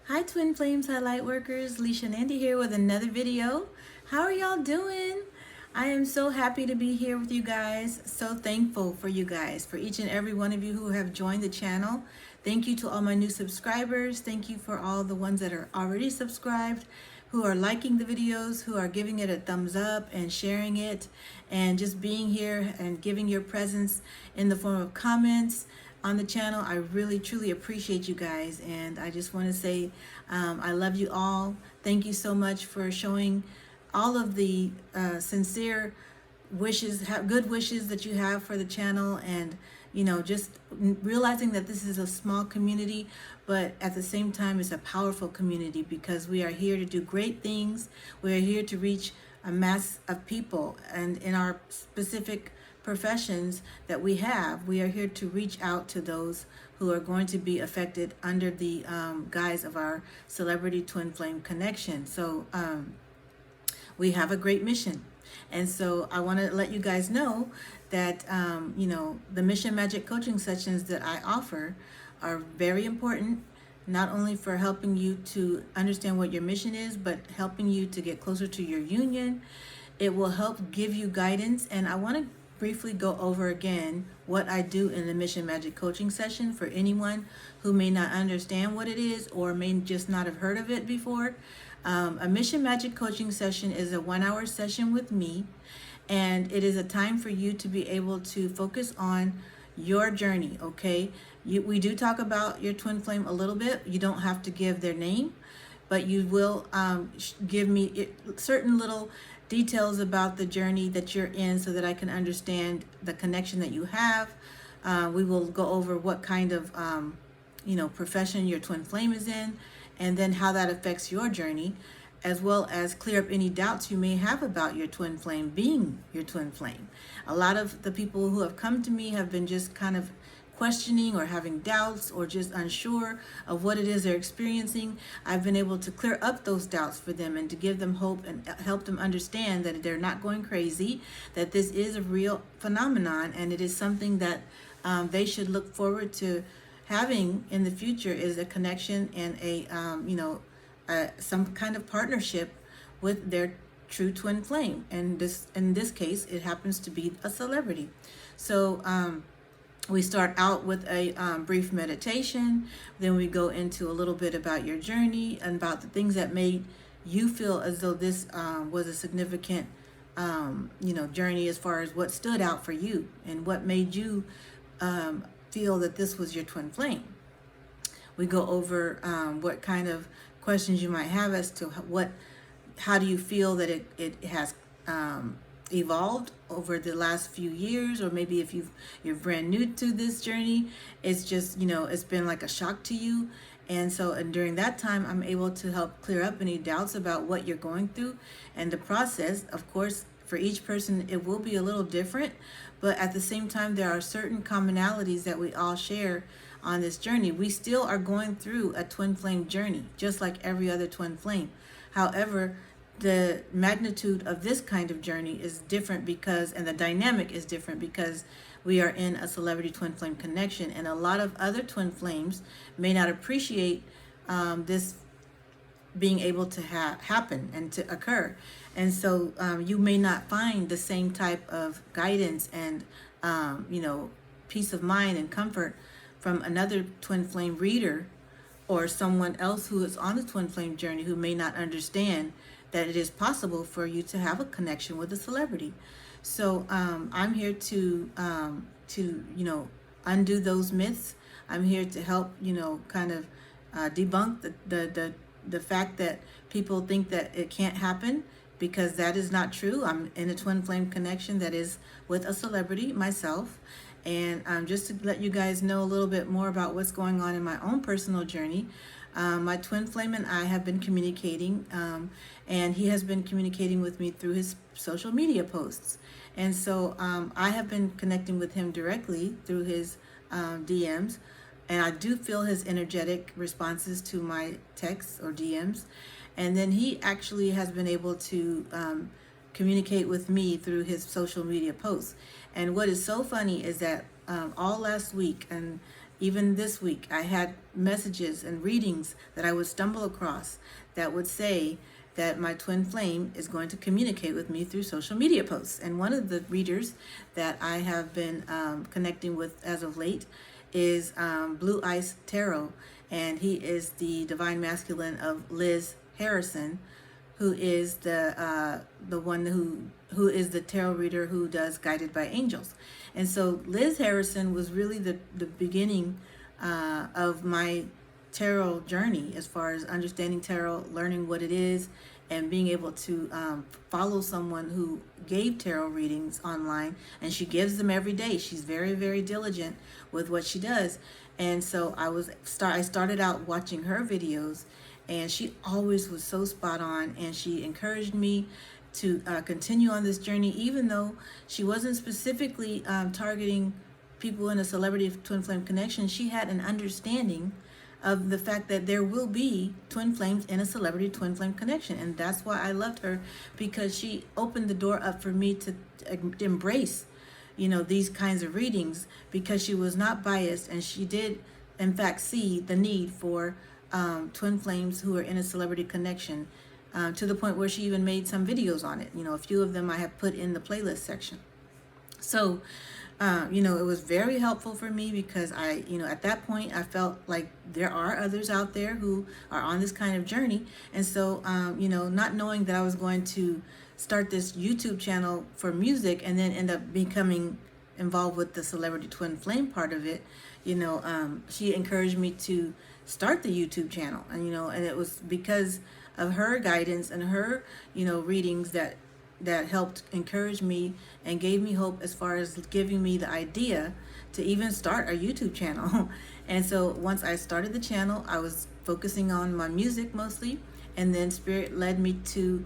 Hi Twin Flames, hi Lightworkers, Lisha and Andy here with another video. How are y'all doing? I am so happy to be here with you guys. So thankful for you guys, for each and every one of you who have joined the channel. Thank you to all my new subscribers. Thank you for all the ones that are already subscribed, who are liking the videos, who are giving it a thumbs up and sharing it, and just being here and giving your presence in the form of comments on the channel. I really truly appreciate you guys, and I just want to say I love you all. Thank you so much for showing all of the sincere wishes, good wishes that you have for the channel, and just realizing that this is a small community, but at the same time it's a powerful community because we are here to do great things. We are here to reach a mass of people, and in our specific professions that we are here to reach out to those who are going to be affected under the guise of our celebrity twin flame connection. So we have a great mission. And so I want to let you guys know that, the Mission Magic coaching sessions that I offer are very important, not only for helping you to understand what your mission is, but helping you to get closer to your union. It will help give you guidance. And I want to briefly go over again what I do in the Mission Magic coaching session for anyone who may not understand what it is or may just not have heard of it before. A Mission Magic coaching session is a 1 hour session with me, and it is a time for you to be able to focus on your journey, okay? We do talk about your twin flame a little bit. You don't have to give their name, but you will give me certain little details about the journey that you're in so that I can understand the connection that you have. We will go over what kind of profession your twin flame is in, and then how that affects your journey, as well as clear up any doubts you may have about your twin flame being your twin flame. A lot of the people who have come to me have been just kind of questioning or having doubts or just unsure of what it is they're experiencing. I've been able to clear up those doubts for them and to give them hope and help them understand that they're not going crazy, that this is a real phenomenon, and it is something that they should look forward to having in the future, is a connection and some kind of partnership with their true twin flame. And in this case, it happens to be a celebrity. So we start out with a brief meditation. Then we go into a little bit about your journey and about the things that made you feel as though this was a significant journey, as far as what stood out for you and what made you feel that this was your twin flame. We go over what kind of questions you might have as to how do you feel that it has evolved over the last few years, or maybe if you're brand new to this journey, it's just it's been like a shock to you. And during that time, I'm able to help clear up any doubts about what you're going through. And the process, of course, for each person, it will be a little different, but at the same time, there are certain commonalities that we all share on this journey. We still are going through a twin flame journey, just like every other twin flame. However, the magnitude of this kind of journey is different and the dynamic is different because we are in a celebrity twin flame connection, and a lot of other twin flames may not appreciate this being able to happen and to occur. And so you may not find the same type of guidance and peace of mind and comfort from another twin flame reader or someone else who is on the twin flame journey, who may not understand that it is possible for you to have a connection with a celebrity. So I'm here to undo those myths. I'm here to help kind of debunk the fact that people think that it can't happen, because that is not true. I'm in a twin flame connection that is with a celebrity myself. And just to let you guys know a little bit more about what's going on in my own personal journey, my twin flame and I have been communicating, and he has been communicating with me through his social media posts. And so I have been connecting with him directly through his DMs, and I do feel his energetic responses to my texts or DMs. And then he actually has been able to communicate with me through his social media posts. And what is so funny is that all last week and Even this week, I had messages and readings that I would stumble across that would say that my twin flame is going to communicate with me through social media posts. And one of the readers that I have been connecting with as of late is Blue Ice Tarot, and he is the divine masculine of Liz Harrison, who is the one who is the tarot reader who does Guided by Angels. And so Liz Harrison was really the beginning of my tarot journey, as far as understanding tarot, learning what it is, and being able to follow someone who gave tarot readings online, and she gives them every day. She's very, very diligent with what she does. And so I started out watching her videos, and she always was so spot on, and she encouraged me to continue on this journey, even though she wasn't specifically targeting people in a celebrity twin flame connection. She had an understanding of the fact that there will be twin flames in a celebrity twin flame connection. And that's why I loved her, because she opened the door up for me to embrace, these kinds of readings, because she was not biased, and she did in fact see the need for twin flames who are in a celebrity connection, to the point where she even made some videos on it. A few of them I have put in the playlist section. So it was very helpful for me, because at that point I felt like there are others out there who are on this kind of journey. And so not knowing that I was going to start this YouTube channel for music and then end up becoming involved with the celebrity twin flame part of it, she encouraged me to start the YouTube channel. And it was because of her guidance and her readings that helped encourage me and gave me hope, as far as giving me the idea to even start a YouTube channel. And so once I started the channel, I was focusing on my music mostly, and then Spirit led me to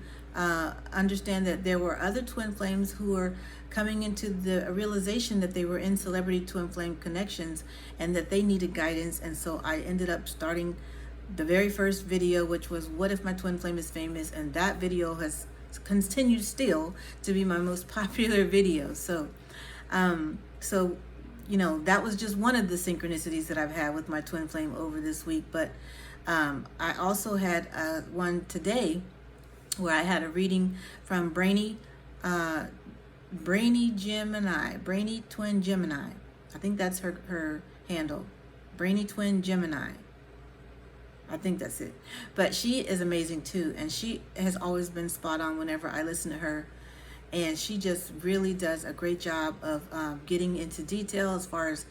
understand that there were other twin flames who were coming into the realization that they were in celebrity twin flame connections and that they needed guidance. And so I ended up starting the very first video, which was "What if my twin flame is famous?" And that video has continued still to be my most popular video. So that was just one of the synchronicities that I've had with my twin flame over this week. But I also had one today where I had a reading from Brainy Twin Gemini. I think that's her handle, Brainy Twin Gemini. I think that's it. But she is amazing too, and she has always been spot on whenever I listen to her. And she just really does a great job of getting into detail, as far as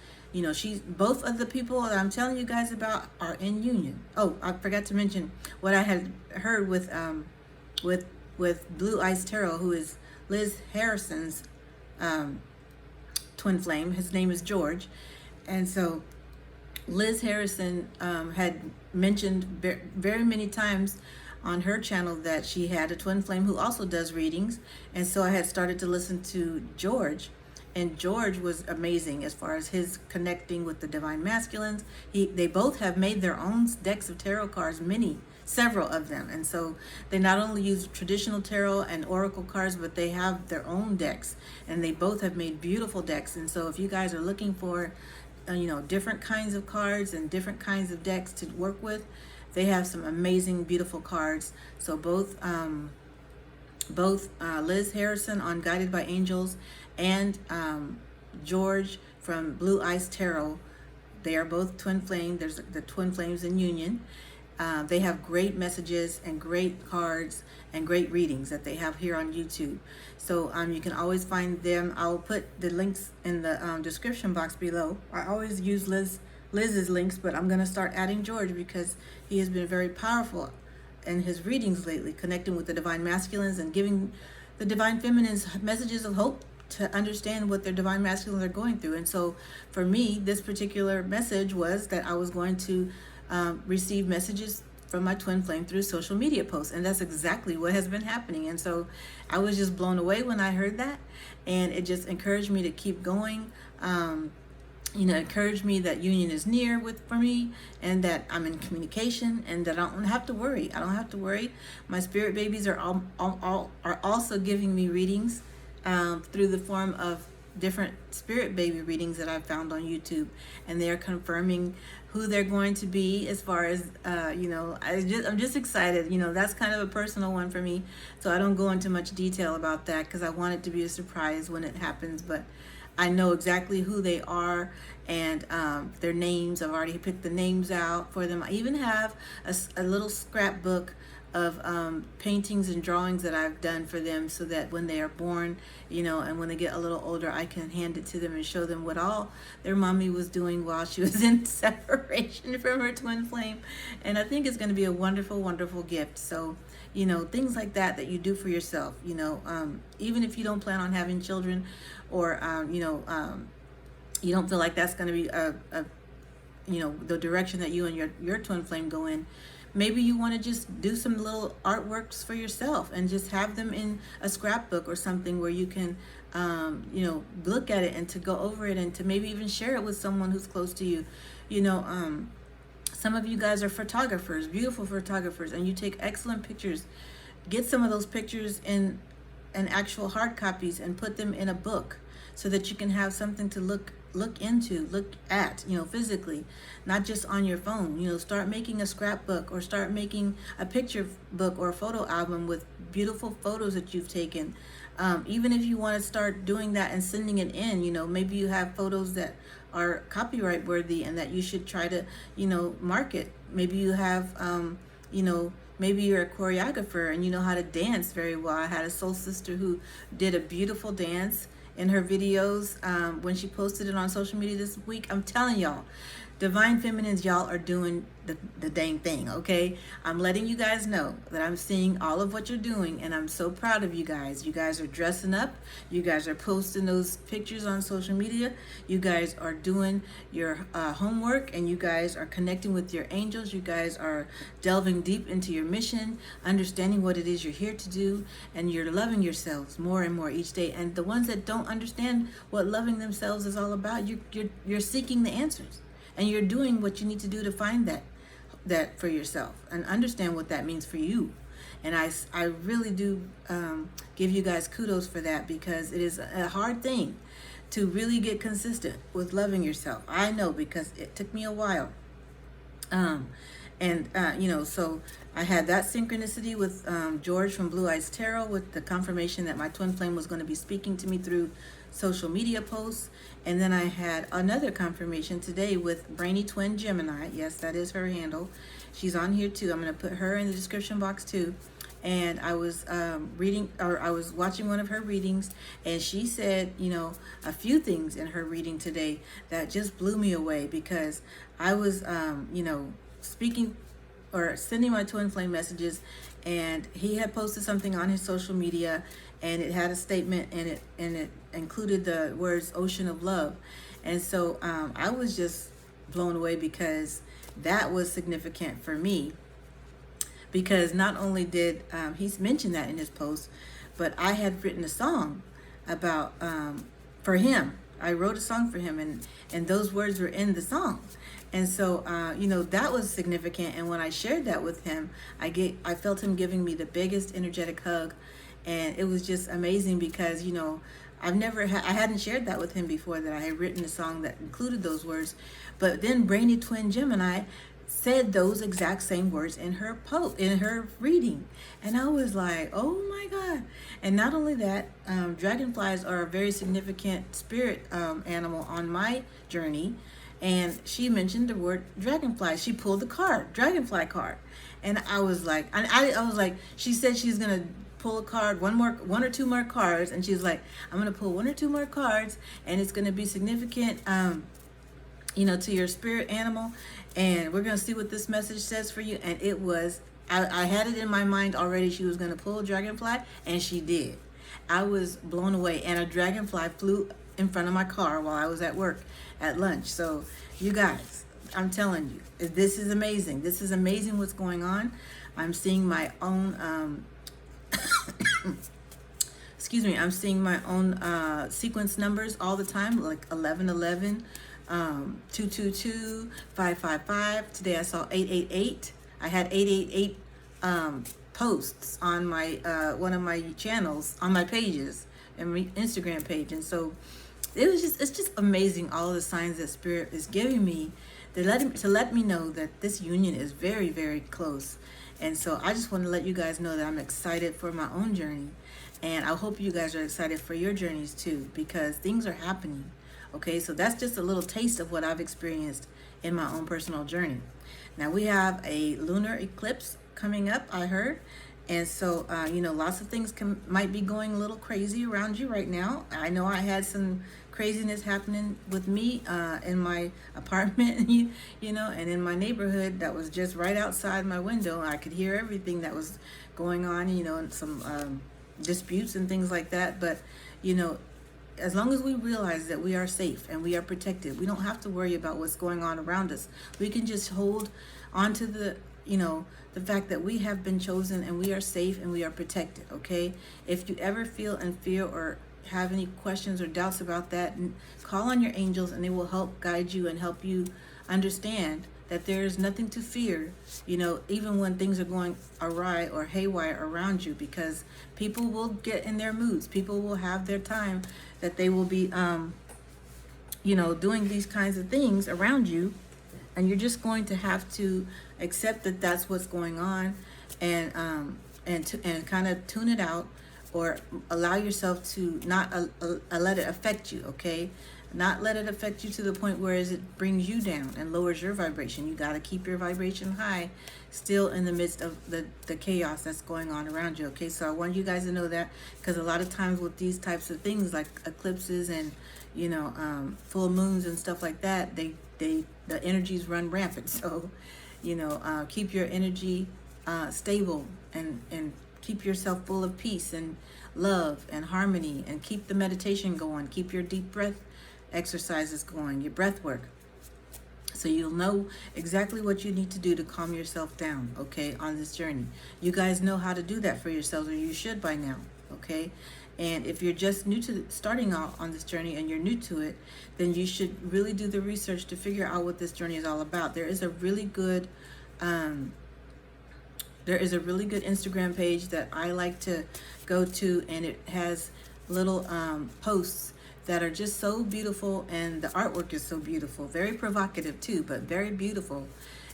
she's both of the people that I'm telling you guys about are in union. Oh, I forgot to mention what I had heard with Blue Ice Tarot, who is Liz Harrison's twin flame. His name is George. And so Liz Harrison had mentioned very many times on her channel that she had a twin flame who also does readings. And so I had started to listen to George, and George was amazing as far as his connecting with the divine masculines. They both have made their own decks of tarot cards, several of them. And so they not only use traditional tarot and oracle cards, but they have their own decks, and they both have made beautiful decks. And so if you guys are looking for different kinds of cards and different kinds of decks to work with, they have some amazing, beautiful cards. So both Liz Harrison on Guided by Angels and George from Blue Ice Tarot, they are both twin flame. There's the twin flames in union. They have great messages and great cards and great readings that they have here on YouTube. So you can always find them. I'll put the links in the description box below. I always use Liz's links, but I'm going to start adding George, because he has been very powerful in his readings lately, connecting with the divine masculines and giving the divine feminines messages of hope to understand what their divine masculines are going through. And so for me, this particular message was that I was going to receive messages from my twin flame through social media posts, and that's exactly what has been happening. And so I was just blown away when I heard that, and it just encouraged me to keep going. Encouraged me that union is near for me, and that I'm in communication, and that I don't have to worry. My spirit babies are also giving me readings through the form of different spirit baby readings that I've found on YouTube, and they're confirming who they're going to be as far as I'm just excited. That's kind of a personal one for me, so I don't go into much detail about that because I want it to be a surprise when it happens. But I know exactly who they are, and their names. I've already picked the names out for them. I even have a little scrapbook of paintings and drawings that I've done for them, so that when they are born, and when they get a little older, I can hand it to them and show them what all their mommy was doing while she was in separation from her twin flame. And I think it's going to be a wonderful, wonderful gift. So, things like that you do for yourself, even if you don't plan on having children, or, you don't feel like that's going to be the direction that you and your twin flame go in. Maybe you want to just do some little artworks for yourself and just have them in a scrapbook or something where you can, look at it and to go over it and to maybe even share it with someone who's close to you. Some of you guys are photographers, beautiful photographers, and you take excellent pictures. Get some of those pictures in actual hard copies and put them in a book so that you can have something to look at, physically, not just on your phone. Start making a scrapbook, or start making a picture book or a photo album with beautiful photos that you've taken. Even if you want to start doing that and sending it in, maybe you have photos that are copyright worthy and that you should try to, market. Maybe you have, maybe you're a choreographer and you know how to dance very well. I had a soul sister who did a beautiful dance in her videos when she posted it on social media this week. I'm telling y'all, Divine Feminines, y'all are doing the dang thing, okay? I'm letting you guys know that I'm seeing all of what you're doing, and I'm so proud of you guys. You guys are dressing up. You guys are posting those pictures on social media. You guys are doing your homework, and you guys are connecting with your angels. You guys are delving deep into your mission, understanding what it is you're here to do, and you're loving yourselves more and more each day. And the ones that don't understand what loving themselves is all about, you're seeking the answers. And you're doing what you need to do to find that for yourself and understand what that means for you. And I really do give you guys kudos for that, because it is a hard thing to really get consistent with loving yourself. I know, because it took me a while. So I had that synchronicity with George from Blue Eyes Tarot, with the confirmation that my twin flame was going to be speaking to me through social media posts. And then I had another confirmation today with Brainy Twin Gemini. Yes, that is her handle. She's on here too. I'm going to put her in the description box too. And I was I was watching one of her readings, and she said, a few things in her reading today that just blew me away, because I was, speaking or sending my twin flame messages, and he had posted something on his social media, and it had a statement, and it included the words "ocean of love," and so I was just blown away, because that was significant for me. Because not only did he's mentioned that in his post, but I had written a song about for him. I wrote a song for him, and those words were in the song. And so, that was significant. And when I shared that with him, I felt him giving me the biggest energetic hug. And it was just amazing, because, I hadn't shared that with him before, that I had written a song that included those words. But then Brainy Twin Gemini said those exact same words in her reading, and I was like, oh my God. And not only that, dragonflies are a very significant spirit animal on my journey, and she mentioned the word dragonfly. She pulled the dragonfly card, and I was like, I was like, she said she's gonna pull a card, one or two more cards, and she's like, I'm gonna pull one or two more cards, and it's gonna be significant to your spirit animal, and we're gonna see what this message says for you. And it was, I had it in my mind already. She was gonna pull a dragonfly, and she did. I was blown away, and a dragonfly flew in front of my car while I was at work at lunch. So you guys, I'm telling you, this is amazing. This is amazing what's going on. I'm seeing my own I'm seeing my own sequence numbers all the time, like 1111, 222, 555. Today I saw 888. I had 888 posts on my one of my channels, on my pages, and Instagram page. And so it's just amazing, all of the signs that Spirit is giving me to let me know that this union is very, very close. And so I just want to let you guys know that I'm excited for my own journey, and I hope you guys are excited for your journeys too, because things are happening. Okay, so that's just a little taste of what I've experienced in my own personal journey. Now we have a lunar eclipse coming up, I heard. And so, lots of things might be going a little crazy around you right now. I know I had some craziness happening with me in my apartment, and in my neighborhood that was just right outside my window. I could hear everything that was going on, and some disputes and things like that. But, as long as we realize that we are safe and we are protected, we don't have to worry about what's going on around us. We can just hold on to the fact that we have been chosen and we are safe and we are protected. Okay, if you ever feel in fear or have any questions or doubts about that, call on your angels and they will help guide you and help you understand that there is nothing to fear, even when things are going awry or haywire around you, because people will get in their moods. People will have their time that they will be doing these kinds of things around you, and you're just going to have to accept that that's what's going on, and kind of tune it out, or allow yourself to not let it affect you. Okay, not let it affect you to the point where it brings you down and lowers your vibration. You got to keep your vibration high still in the midst of the chaos that's going on around you. Okay, so I want you guys to know that, because a lot of times with these types of things like eclipses and full moons and stuff like that, the energies run rampant. So keep your energy stable, and keep yourself full of peace and love and harmony, and keep the meditation going. Keep your deep breath exercises going, your breath work, so you'll know exactly what you need to do to calm yourself down, okay, on this journey. You guys know how to do that for yourselves, or you should by now, okay? And if you're just new to starting out on this journey and you're new to it, then you should really do the research to figure out what this journey is all about. There is a really good Instagram page that I like to go to, and it has little posts that are just so beautiful, and the artwork is so beautiful, very provocative too, but very beautiful.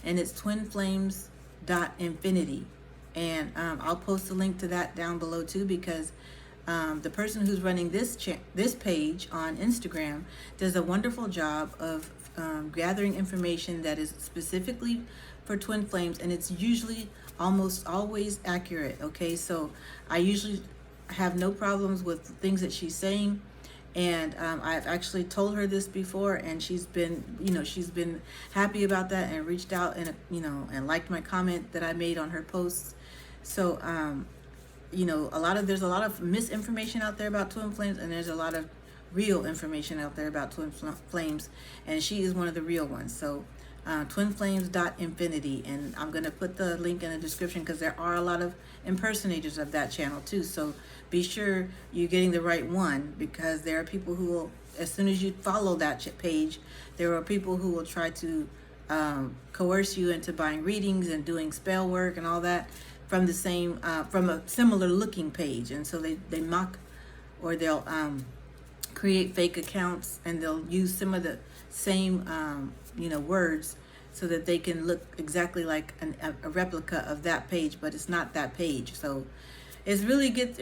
And it's twinflames.infinity, and I'll post a link to that down below too, because the person who's running this page on Instagram does a wonderful job of gathering information that is specifically for twin flames, and it's usually almost always accurate. Okay, so I usually have no problems with things that she's saying, and I've actually told her this before, and she's been happy about that, and reached out and and liked my comment that I made on her posts. So there's a lot of misinformation out there about twin flames, and there's a lot of real information out there about twin flames, and she is one of the real ones. So twinflames.infinity, and I'm going to put the link in the description, because there are a lot of impersonators of that channel too, so be sure you're getting the right one, because there are people who will, as soon as you follow that page, there are people who will try to coerce you into buying readings and doing spell work and all that from the same from a similar looking page. And so they mock, or they'll create fake accounts, and they'll use some of the same words, so that they can look exactly like a replica of that page, but it's not that page. So it really gets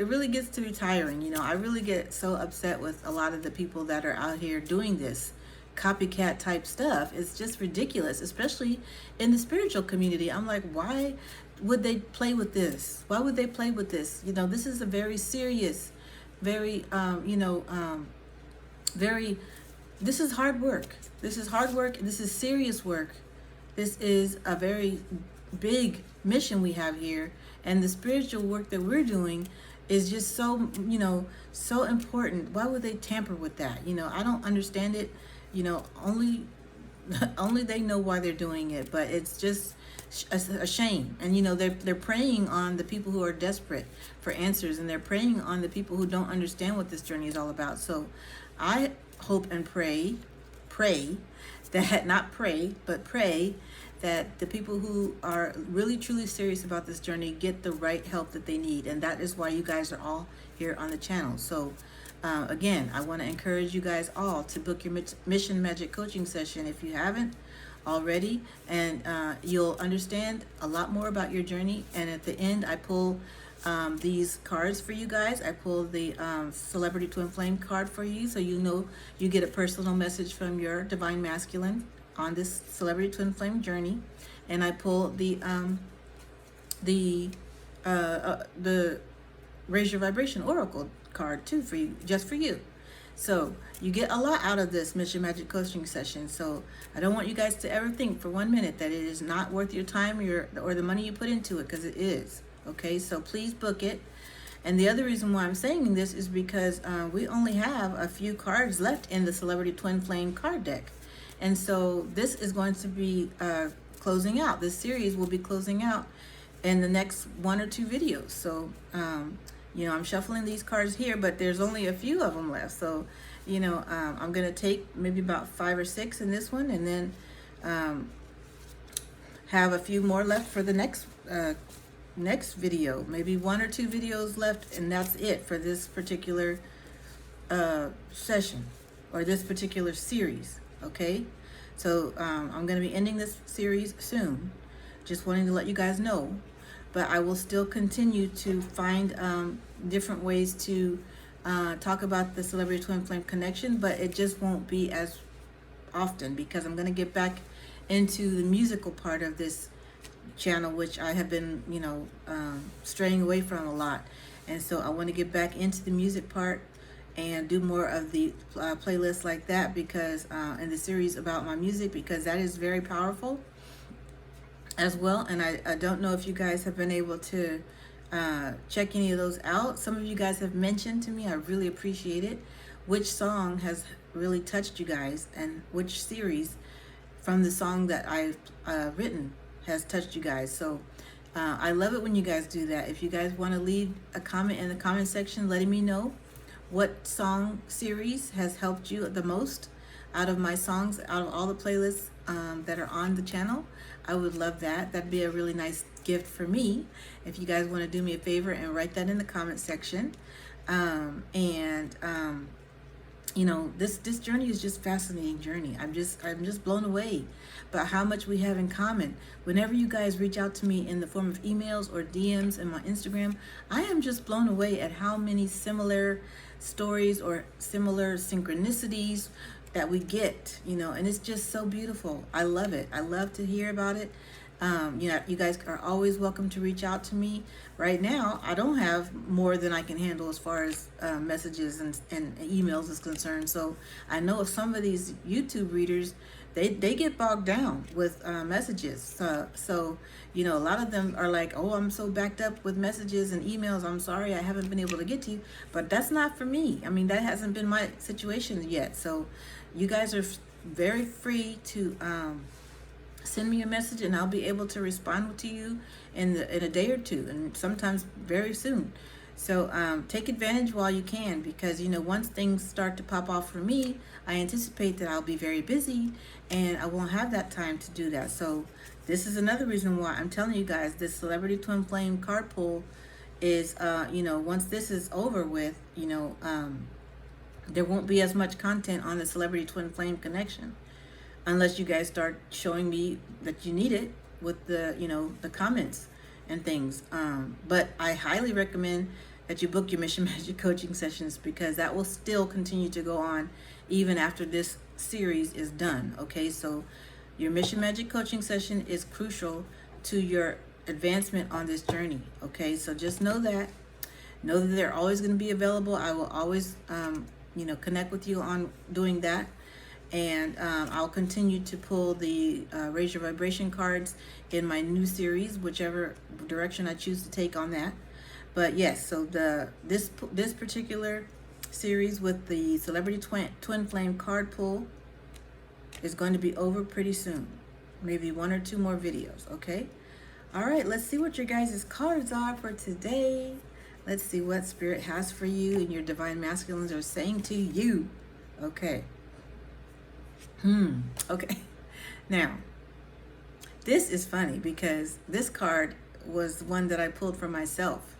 to be tiring. I really get so upset with a lot of the people that are out here doing this copycat type stuff. It's just ridiculous, especially in the spiritual community. I'm like, why would they play with this? Why would they play with this? This is a very serious, very this is hard work. This is hard work. This is serious work. This is a very big mission we have here, and the spiritual work that we're doing is just so so important. Why would they tamper with that? I don't understand it. Only they know why they're doing it, but it's just a shame. And they're preying on the people who are desperate for answers, and they're preying on the people who don't understand what this journey is all about. So I hope and pray that, not pray, but pray that the people who are really truly serious about this journey get the right help that they need. And that is why you guys are all here on the channel. So Again, I want to encourage you guys all to book your Mission Magic coaching session if you haven't already, and you'll understand a lot more about your journey. And at the end, I pull these cards for you guys. I pull the Celebrity Twin Flame card for you, so you know you get a personal message from your Divine Masculine on this Celebrity Twin Flame journey. And I pull the Raise Your Vibration Oracle card too for you, just for you. So you get a lot out of this Mission Magic coaching session. So I don't want you guys to ever think for 1 minute that it is not worth your time or the money you put into it, because it is. Okay, so please book it. And the other reason why I'm saying this is because we only have a few cards left in the Celebrity Twin Flame card deck. And so this is going to be closing out. This series will be closing out in the next 1 or 2 videos. So, you know, I'm shuffling these cards here, but there's only a few of them left. So, you know, I'm going to take maybe about 5 or 6 in this one, and then have a few more left for the next video. Maybe 1 or 2 videos left, and that's it for this particular session or this particular series. Okay, so I'm going to be ending this series soon. Just wanting to let you guys know, but I will still continue to find different ways to talk about the Celebrity Twin Flame connection, but it just won't be as often, because I'm going to get back into the musical part of this channel, which I have been, you know, straying away from a lot. And so I want to get back into the music part and do more of the playlists like that, because in the series about my music, because that is very powerful as well. And I don't know if you guys have been able to check any of those out. Some of you guys have mentioned to me, I really appreciate it, which song has really touched you guys, and which series from the song that I've written has touched you guys. So I love it when you guys do that. If you guys want to leave a comment in the comment section letting me know what song series has helped you the most out of my songs, out of all the playlists that are on the channel, I would love that. That'd be a really nice gift for me if you guys want to do me a favor and write that in the comment section. You know, this journey is just fascinating journey. I'm just blown away by how much we have in common. Whenever you guys reach out to me in the form of emails or DMs in my Instagram, I am just blown away at how many similar stories or similar synchronicities that we get, you know, and it's just so beautiful. I love it. I love to hear about it. You know, you guys are always welcome to reach out to me. Right now, I don't have more than I can handle as far as messages and emails is concerned. So I know some of these YouTube readers, they get bogged down with messages. So, you know, a lot of them are like, oh, I'm so backed up with messages and emails. I'm sorry, I haven't been able to get to you. But that's not for me. I mean, that hasn't been my situation yet. So you guys are very free to send me a message, and I'll be able to respond to you in a day or two, and sometimes very soon. So take advantage while you can, because, you know, once things start to pop off for me, I anticipate that I'll be very busy and I won't have that time to do that. So this is another reason why I'm telling you guys this Celebrity Twin Flame card pull is, you know, once this is over with, you know, there won't be as much content on the Celebrity Twin Flame connection, unless you guys start showing me that you need it with the, you know, the comments and things. But I highly recommend that you book your Mission Magic coaching sessions, because that will still continue to go on even after this series is done. Okay, so your Mission Magic coaching session is crucial to your advancement on this journey. Okay, so just know that they're always going to be available. I will always you know, connect with you on doing that. And I'll continue to pull the Raise Your Vibration cards in my new series, whichever direction I choose to take on that. But yes, so this particular series with the Celebrity Twin Flame card pull is going to be over pretty soon. Maybe 1 or 2 more videos, okay? All right, let's see what your guys' cards are for today. Let's see what Spirit has for you and your Divine Masculines are saying to you. Okay. Okay. Now, this is funny because this card was one that I pulled for myself.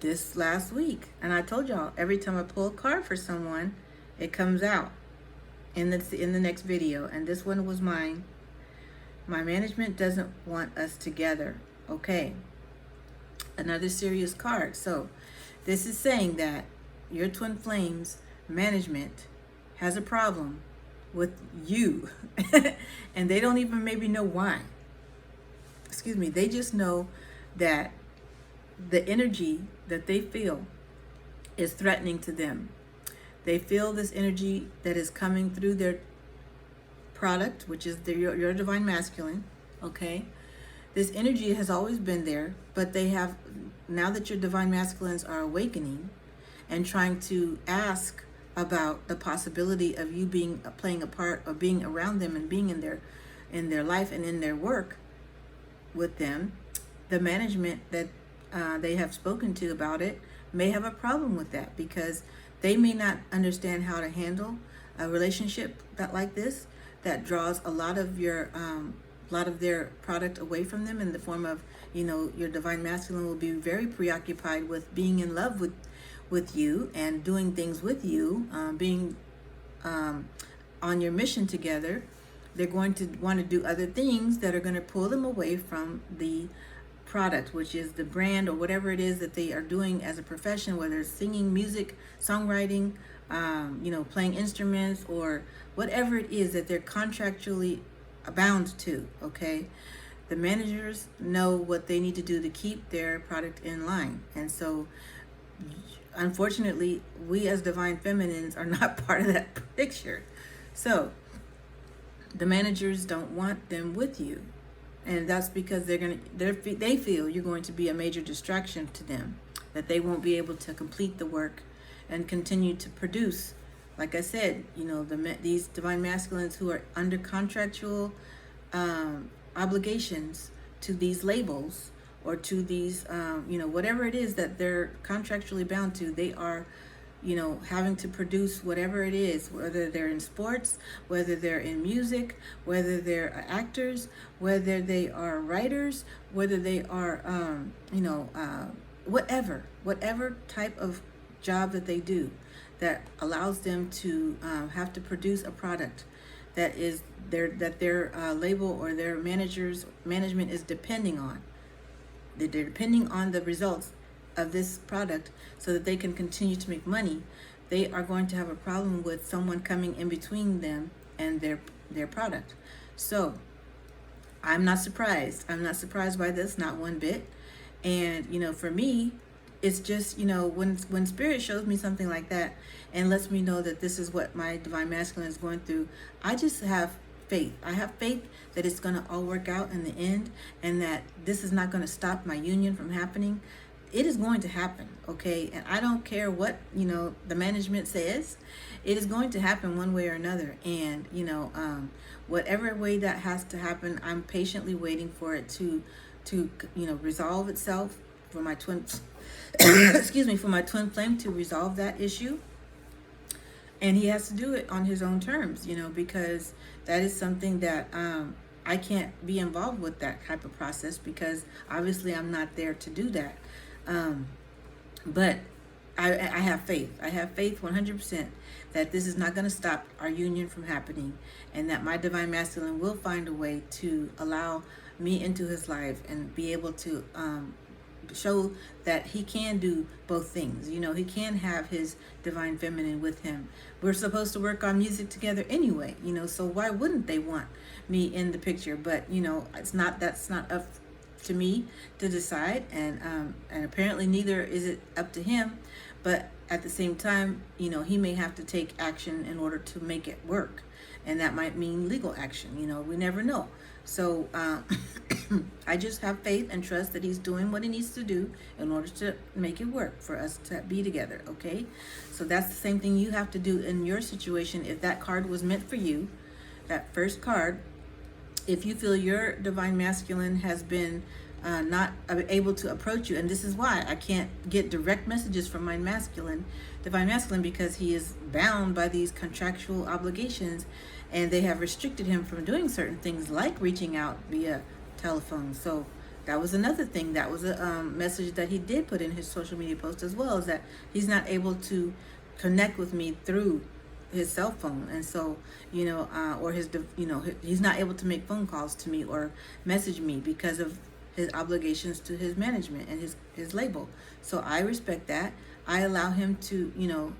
this last week. And I told y'all, every time I pull a card for someone, it comes out in the next video. And this one was mine. My management doesn't want us together. Okay. Another serious card. So this is saying that your twin flames management has a problem with you. And they don't even maybe know why. Excuse me. They just know that the energy that they feel is threatening to them. They feel this energy that is coming through their product, which is your divine masculine. Okay. This energy has always been there, but they have, now that your divine masculines are awakening and trying to ask about the possibility of you playing a part or being around them and being in their life and in their work with them, the management that they have spoken to about it may have a problem with that, because they may not understand how to handle a relationship like this that draws a lot of their product away from them in the form of, your divine masculine will be very preoccupied with being in love with you and doing things with you, being on your mission together. They're going to want to do other things that are going to pull them away from the product, which is the brand or whatever it is that they are doing as a profession, whether it's singing, music, songwriting, playing instruments, or whatever it is that they're contractually bound to. Okay, the managers know what they need to do to keep their product in line, and so unfortunately we as divine feminines are not part of that picture. So the managers don't want them with you, and that's because they feel you're going to be a major distraction to them, that they won't be able to complete the work and continue to produce. Like I said, these divine masculines who are under contractual obligations to these labels or to these, whatever it is that they're contractually bound to, they are, having to produce whatever it is, whether they're in sports, whether they're in music, whether they're actors, whether they are writers, whether they are, whatever type of job that they do that allows them to have to produce a product that their label or their management is depending on. They're depending on the results of this product so that they can continue to make money. They are going to have a problem with someone coming in between them and their product. So I'm not surprised. I'm not surprised by this, not one bit. And for me, it's just, when spirit shows me something like that and lets me know that this is what my divine masculine is going through, I just have faith. I have faith that it's going to all work out in the end, and that this is not going to stop my union from happening. It is going to happen, okay? And I don't care what, the management says. It is going to happen one way or another. And, whatever way that has to happen, I'm patiently waiting for it to resolve itself, for my twin for my twin flame to resolve that issue. And he has to do it on his own terms, because that is something that I can't be involved with, that type of process, because obviously I'm not there to do that. But I have faith. I have faith 100% that this is not going to stop our union from happening, and that my divine masculine will find a way to allow me into his life and be able to show that he can do both things. He can have his divine feminine with him. We're supposed to work on music together anyway, so why wouldn't they want me in the picture? But that's not up to me to decide, and apparently neither is it up to him. But at the same time, he may have to take action in order to make it work, and that might mean legal action. We never know. So I just have faith and trust that he's doing what he needs to do in order to make it work for us to be together. Okay, so that's the same thing you have to do in your situation. If that card was meant for you, that first card, if you feel your divine masculine has been not able to approach you, and this is why I can't get direct messages from my divine masculine, because he is bound by these contractual obligations, and they have restricted him from doing certain things like reaching out via telephone. So That was another thing. That was a message that he did put in his social media post as well, is that he's not able to connect with me through his cell phone. And so, or he's not able to make phone calls to me or message me because of his obligations to his management and his label. So I respect that. I allow him to,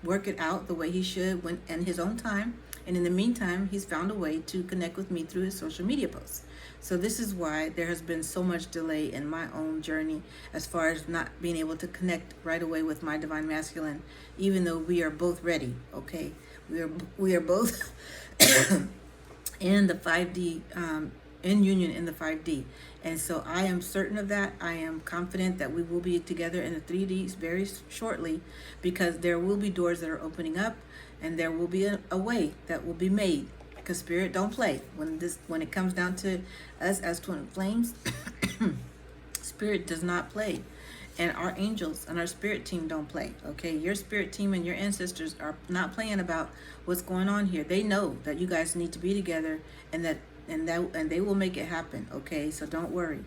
work it out the way he should when in his own time. And in the meantime, he's found a way to connect with me through his social media posts. So this is why there has been so much delay in my own journey as far as not being able to connect right away with my divine masculine, even though we are both ready. Okay, we are both in the 5D, in union in the 5D. And so I am certain of that. I am confident that we will be together in the 3Ds very shortly, because there will be doors that are opening up, and there will be a way that will be made. Because Spirit don't play. When it comes down to us as twin flames, Spirit does not play. And our angels and our spirit team don't play. Okay, your spirit team and your ancestors are not playing about what's going on here. They know that you guys need to be together, and they will make it happen. Okay, so don't worry.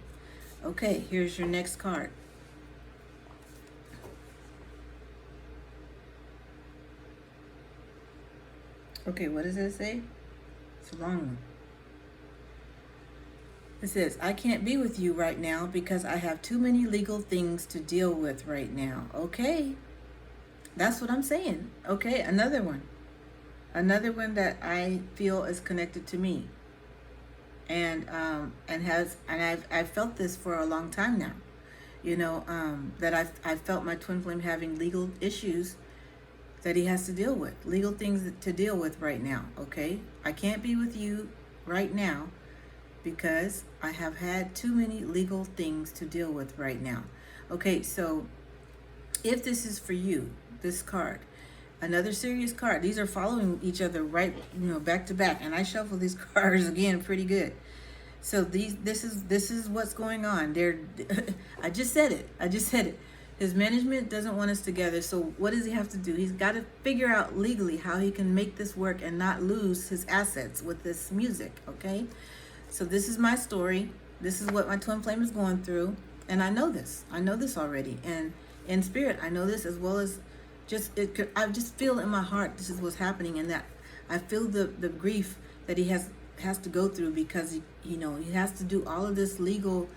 Okay, here's your next card. Okay, what does it say? It's a long one. It says, I can't be with you right now because I have too many legal things to deal with right now. Okay, that's what I'm saying. Okay, another one that I feel is connected to me, and I've felt this for a long time now. That I've felt my twin flame having legal issues that he has to deal with, legal things to deal with right now. Okay, I can't be with you right now because I have had too many legal things to deal with right now. Okay, so if this is for you, this card, another serious card. These are following each other right, back to back, and I shuffle these cards again pretty good. So this is what's going on. I just said it. His management doesn't want us together. So what does he have to do? He's got to figure out legally how he can make this work and not lose his assets with this music. Okay, so this is my story. This is what my twin flame is going through, and I know this already, and in spirit I know this, as well as I just feel in my heart this is what's happening, and that I feel the grief that he has to go through, because he has to do all of these legal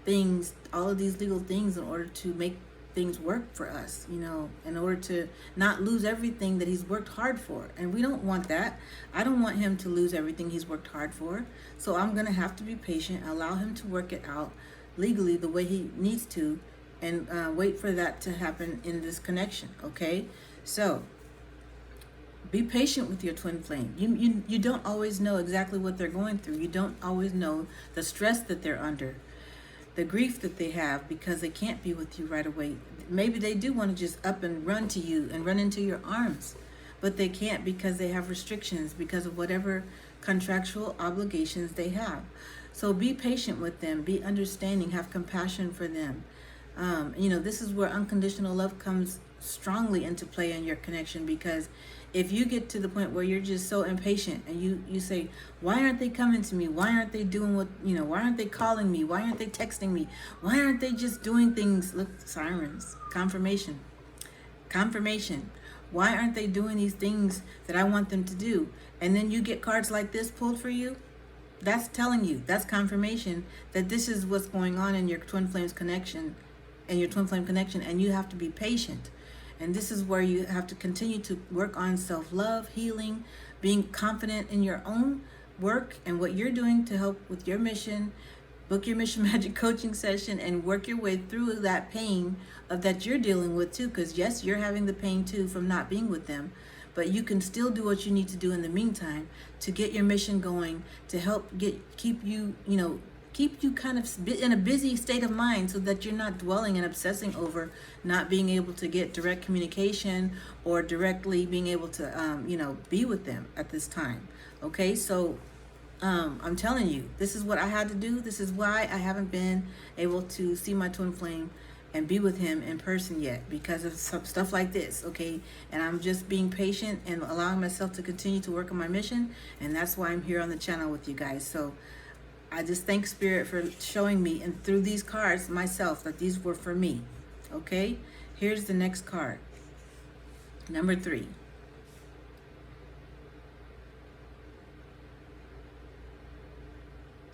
things in order to make things work for us, in order to not lose everything that he's worked hard for. And we don't want that. I don't want him to lose everything he's worked hard for. So I'm going to have to be patient, allow him to work it out legally the way he needs to, and wait for that to happen in this connection. Okay, so be patient with your twin flame. You don't always know exactly what they're going through. You don't always know the stress that they're under, the grief that they have, because they can't be with you right away. Maybe they do want to just up and run to you and run into your arms, but they can't because they have restrictions, because of whatever contractual obligations they have. So be patient with them, be understanding, have compassion for them. This is where unconditional love comes strongly into play in your connection, because if you get to the point where you're just so impatient and you say, why aren't they coming to me? Why aren't they doing why aren't they calling me? Why aren't they texting me? Why aren't they just doing things? Look, sirens, confirmation. Why aren't they doing these things that I want them to do? And then you get cards like this pulled for you. That's telling you, that's confirmation that this is what's going on in your twin flames connection, and you have to be patient. And this is where you have to continue to work on self-love, healing, being confident in your own work and what you're doing to help with your mission. Book your Mission Magic coaching session and work your way through that pain that you're dealing with too. Because yes, you're having the pain too from not being with them. But you can still do what you need to do in the meantime to get your mission going, to help keep you kind of in a busy state of mind, so that you're not dwelling and obsessing over not being able to get direct communication or directly being able to, be with them at this time. Okay, so I'm telling you, this is what I had to do. This is why I haven't been able to see my twin flame and be with him in person yet, because of some stuff like this. Okay, and I'm just being patient and allowing myself to continue to work on my mission, and that's why I'm here on the channel with you guys. So I just thank Spirit for showing me and through these cards myself that these were for me. Okay, here's the next card. Number 3.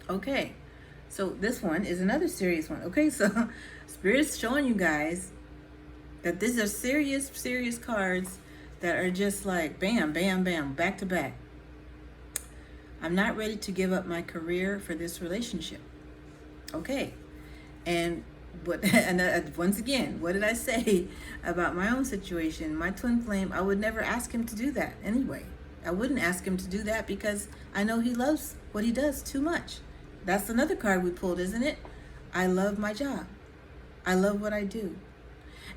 Okay, so this one is another serious one. Okay, so Spirit's showing you guys that these are serious, serious cards that are just like bam, bam, bam, back to back. I'm not ready to give up my career for this relationship. Okay, and once again, what did I say about my own situation? My twin flame, I would never ask him to do that anyway. I wouldn't ask him to do that because I know he loves what he does too much. That's another card we pulled, isn't it? I love my job. I love what I do.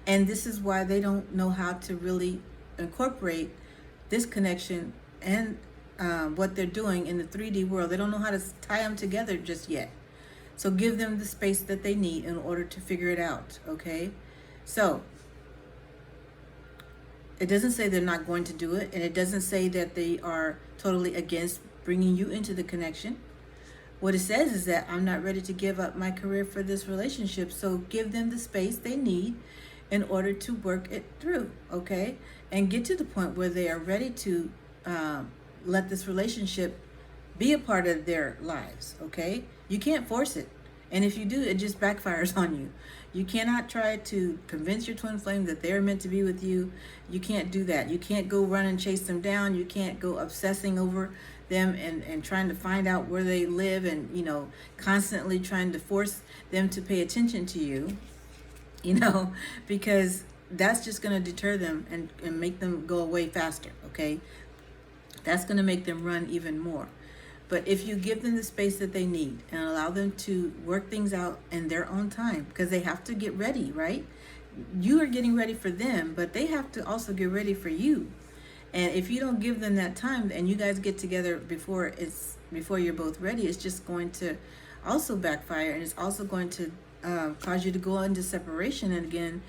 And this is why they don't know how to really incorporate this connection and what they're doing in the 3D world. They don't know how to tie them together just yet. So give them the space that they need in order to figure it out, okay? So it doesn't say they're not going to do it, and it doesn't say that they are totally against bringing you into the connection. What it says is that I'm not ready to give up my career for this relationship, so give them the space they need in order to work it through, okay? And get to the point where they are ready to let this relationship be a part of their lives, okay? You can't force it. And if you do, it just backfires on you. You cannot try to convince your twin flame that they're meant to be with you. You can't do that. You can't go run and chase them down. You can't go obsessing over them and trying to find out where they live and, you know, constantly trying to force them to pay attention to you, you know, because that's just going to deter them and make them go away faster, okay? That's going to make them run even more. But if you give them the space that they need and allow them to work things out in their own time, because they have to get ready, right? You are getting ready for them, but they have to also get ready for you. And if you don't give them that time and you guys get together before you're both ready, it's just going to also backfire, and it's also going to cause you to go into separation again,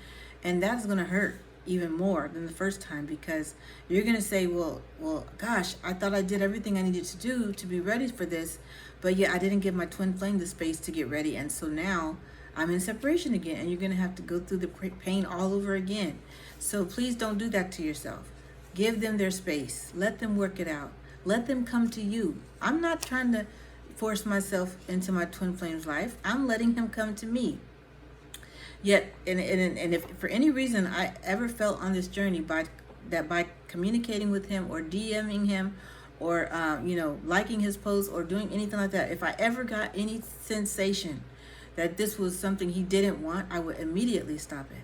and that's going to hurt even more than the first time, because you're going to say, well, gosh, I thought I did everything I needed to do to be ready for this, but yeah, I didn't give my twin flame the space to get ready, and so now I'm in separation again, and you're going to have to go through the pain all over again. So please don't do that to yourself. Give them their space. Let them work it out. Let them come to you. I'm not trying to force myself into my twin flame's life. I'm letting him come to me. Yet, and if for any reason I ever felt on this journey by communicating with him or DMing him or liking his posts or doing anything like that, if I ever got any sensation that this was something he didn't want, I would immediately stop it.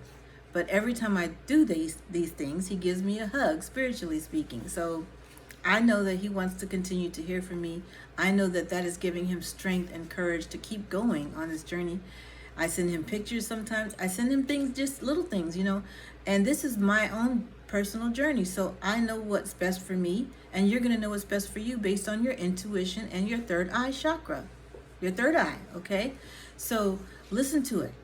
But every time I do these things, he gives me a hug, spiritually speaking. So I know that he wants to continue to hear from me. I know that is giving him strength and courage to keep going on this journey. I send him pictures sometimes. I send him things, just little things, and this is my own personal journey. So I know what's best for me, and you're going to know what's best for you based on your intuition and your third eye chakra, your third eye. Okay. So listen to it.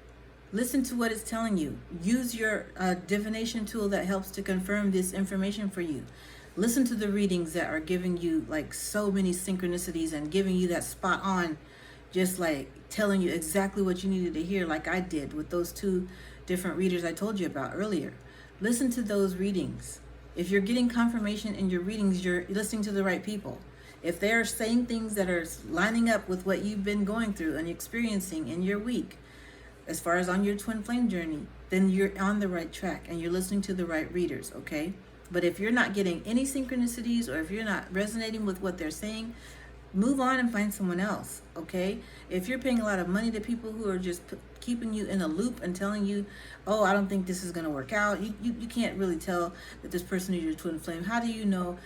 Listen to what it's telling you. Use your divination tool that helps to confirm this information for you. Listen to the readings that are giving you like so many synchronicities and giving you that spot on, just like telling you exactly what you needed to hear, like I did with those 2 different readers I told you about earlier. Listen to those readings. If you're getting confirmation in your readings, you're listening to the right people. If they're saying things that are lining up with what you've been going through and experiencing in your week, as far as on your twin flame journey, then you're on the right track and you're listening to the right readers, okay? But if you're not getting any synchronicities, or if you're not resonating with what they're saying, move on and find someone else, okay? If you're paying a lot of money to people who are just keeping you in a loop and telling you, oh, I don't think this is going to work out, you can't really tell that this person is your twin flame. How do you know?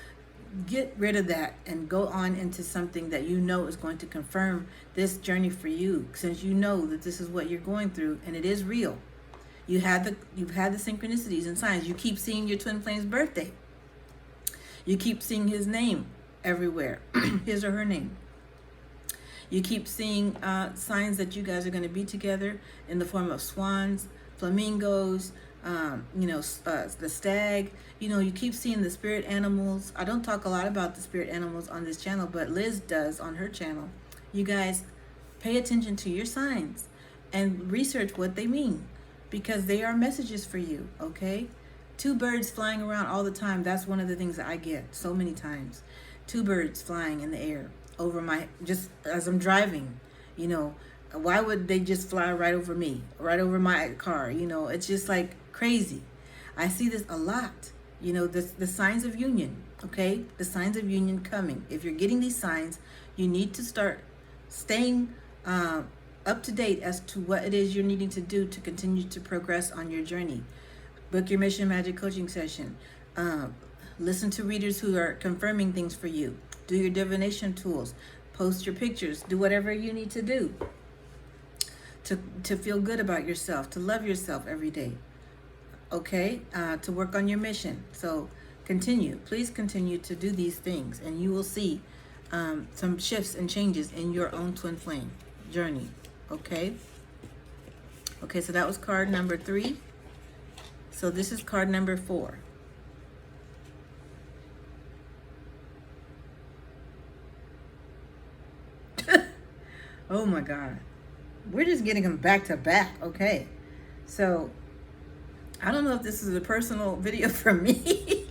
Get rid of that and go on into something that you know is going to confirm this journey for you, since you know that this is what you're going through and it is real. You've had the synchronicities and signs. You keep seeing your twin flame's birthday. You keep seeing his name everywhere, his or her name. You keep seeing signs that you guys are going to be together in the form of swans, flamingos, the stag. You keep seeing the spirit animals. I don't talk a lot about the spirit animals on this channel, but Liz does on her channel. You guys, Pay attention to your signs and research what they mean, because they are messages for you, okay? Two birds flying around all the time. That's one of the things that I get so many times. Two birds flying in the air over my, just as I'm driving, you know. Why would they just fly right over me, right over my car? You know, it's just like crazy. I see this a lot. You know, the signs of union, okay? The signs of union coming. If you're getting these signs, you need to start staying up to date as to what it is you're needing to do to continue to progress on your journey. Book your Mission Magic coaching session. Listen to readers who are confirming things for you. Do your divination tools. Post your pictures. Do whatever you need to do to feel good about yourself, to love yourself every day, okay? To work on your mission. So please continue to do these things, and you will see some shifts and changes in your own twin flame journey, okay? Okay, so that was card number 3. So this is card number 4. Oh my God. We're just getting them back to back. Okay. So I don't know if this is a personal video for me.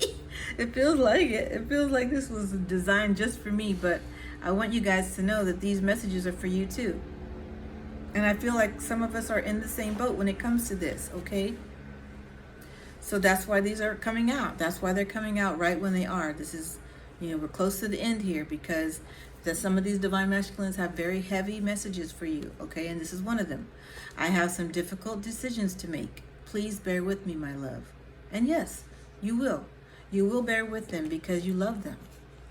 It feels like it. It feels like this was designed just for me, but I want you guys to know that these messages are for you too. And I feel like some of us are in the same boat when it comes to this, okay? So that's why these are coming out. That's why they're coming out right when they are. This is, you know, we're close to the end here, because some of these divine masculines have very heavy messages for you, okay? And this is one of them. I have some difficult decisions to make. Please bear with me, my love. And yes, you will. You will bear with them because you love them.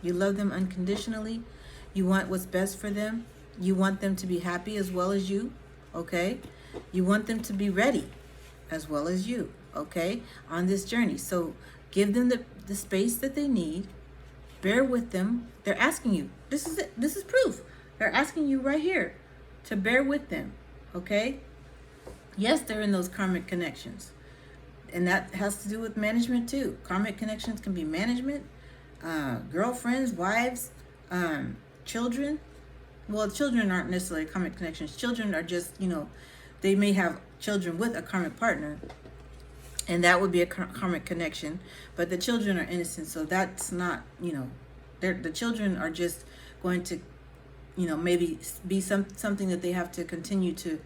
You love them unconditionally. You want what's best for them. You want them to be happy as well as you, okay? You want them to be ready as well as you, okay, on this journey. So give them the space that they need. Bear with them. They're asking you. This is it. This is proof. They're asking you right here to bear with them, okay? Yes, they're in those karmic connections. And that has to do with management too. Karmic connections can be management, girlfriends, wives, children. Well, children aren't necessarily karmic connections. Children are just, you know, they may have children with a karmic partner, and that would be a karmic connection. But the children are innocent, so that's not, you know, the children are just going to, you know, maybe be something that they have to continue to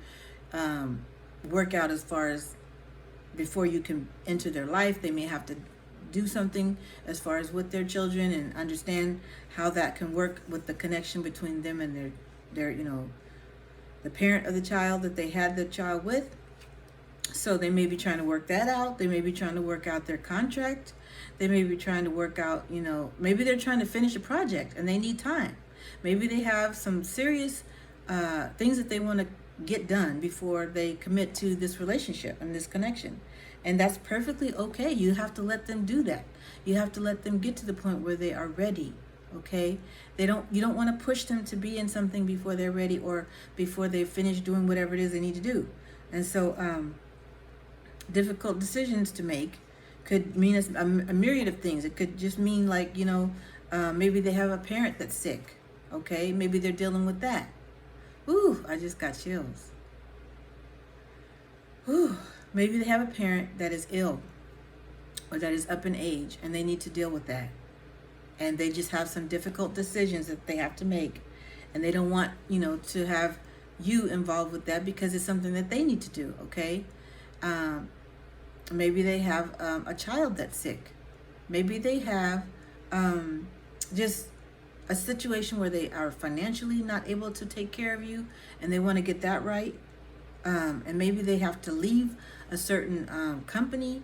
work out as far as before you can enter their life. They may have to do something as far as with their children and understand how that can work with the connection between them and their you know, the parent of the child that they had the child with. So they may be trying to work that out. They may be trying to work out their contract. They may be trying to work out, you know, maybe they're trying to finish a project and they need time. Maybe they have some serious things that they want to get done before they commit to this relationship and this connection. And that's perfectly okay. You have to let them do that. You have to let them get to the point where they are ready, okay? You don't want to push them to be in something before they're ready or before they finish doing whatever it is they need to do. And so difficult decisions to make could mean a myriad of things. It could just mean, like, you know, maybe they have a parent that's sick, okay? Maybe they're dealing with that. Ooh, I just got chills. Ooh, maybe they have a parent that is ill or that is up in age and they need to deal with that. And they just have some difficult decisions that they have to make. And they don't want, you know, to have you involved with that because it's something that they need to do, okay? Maybe they have a child that's sick. Maybe they have just a situation where they are financially not able to take care of you and they want to get that right. And maybe they have to leave a certain company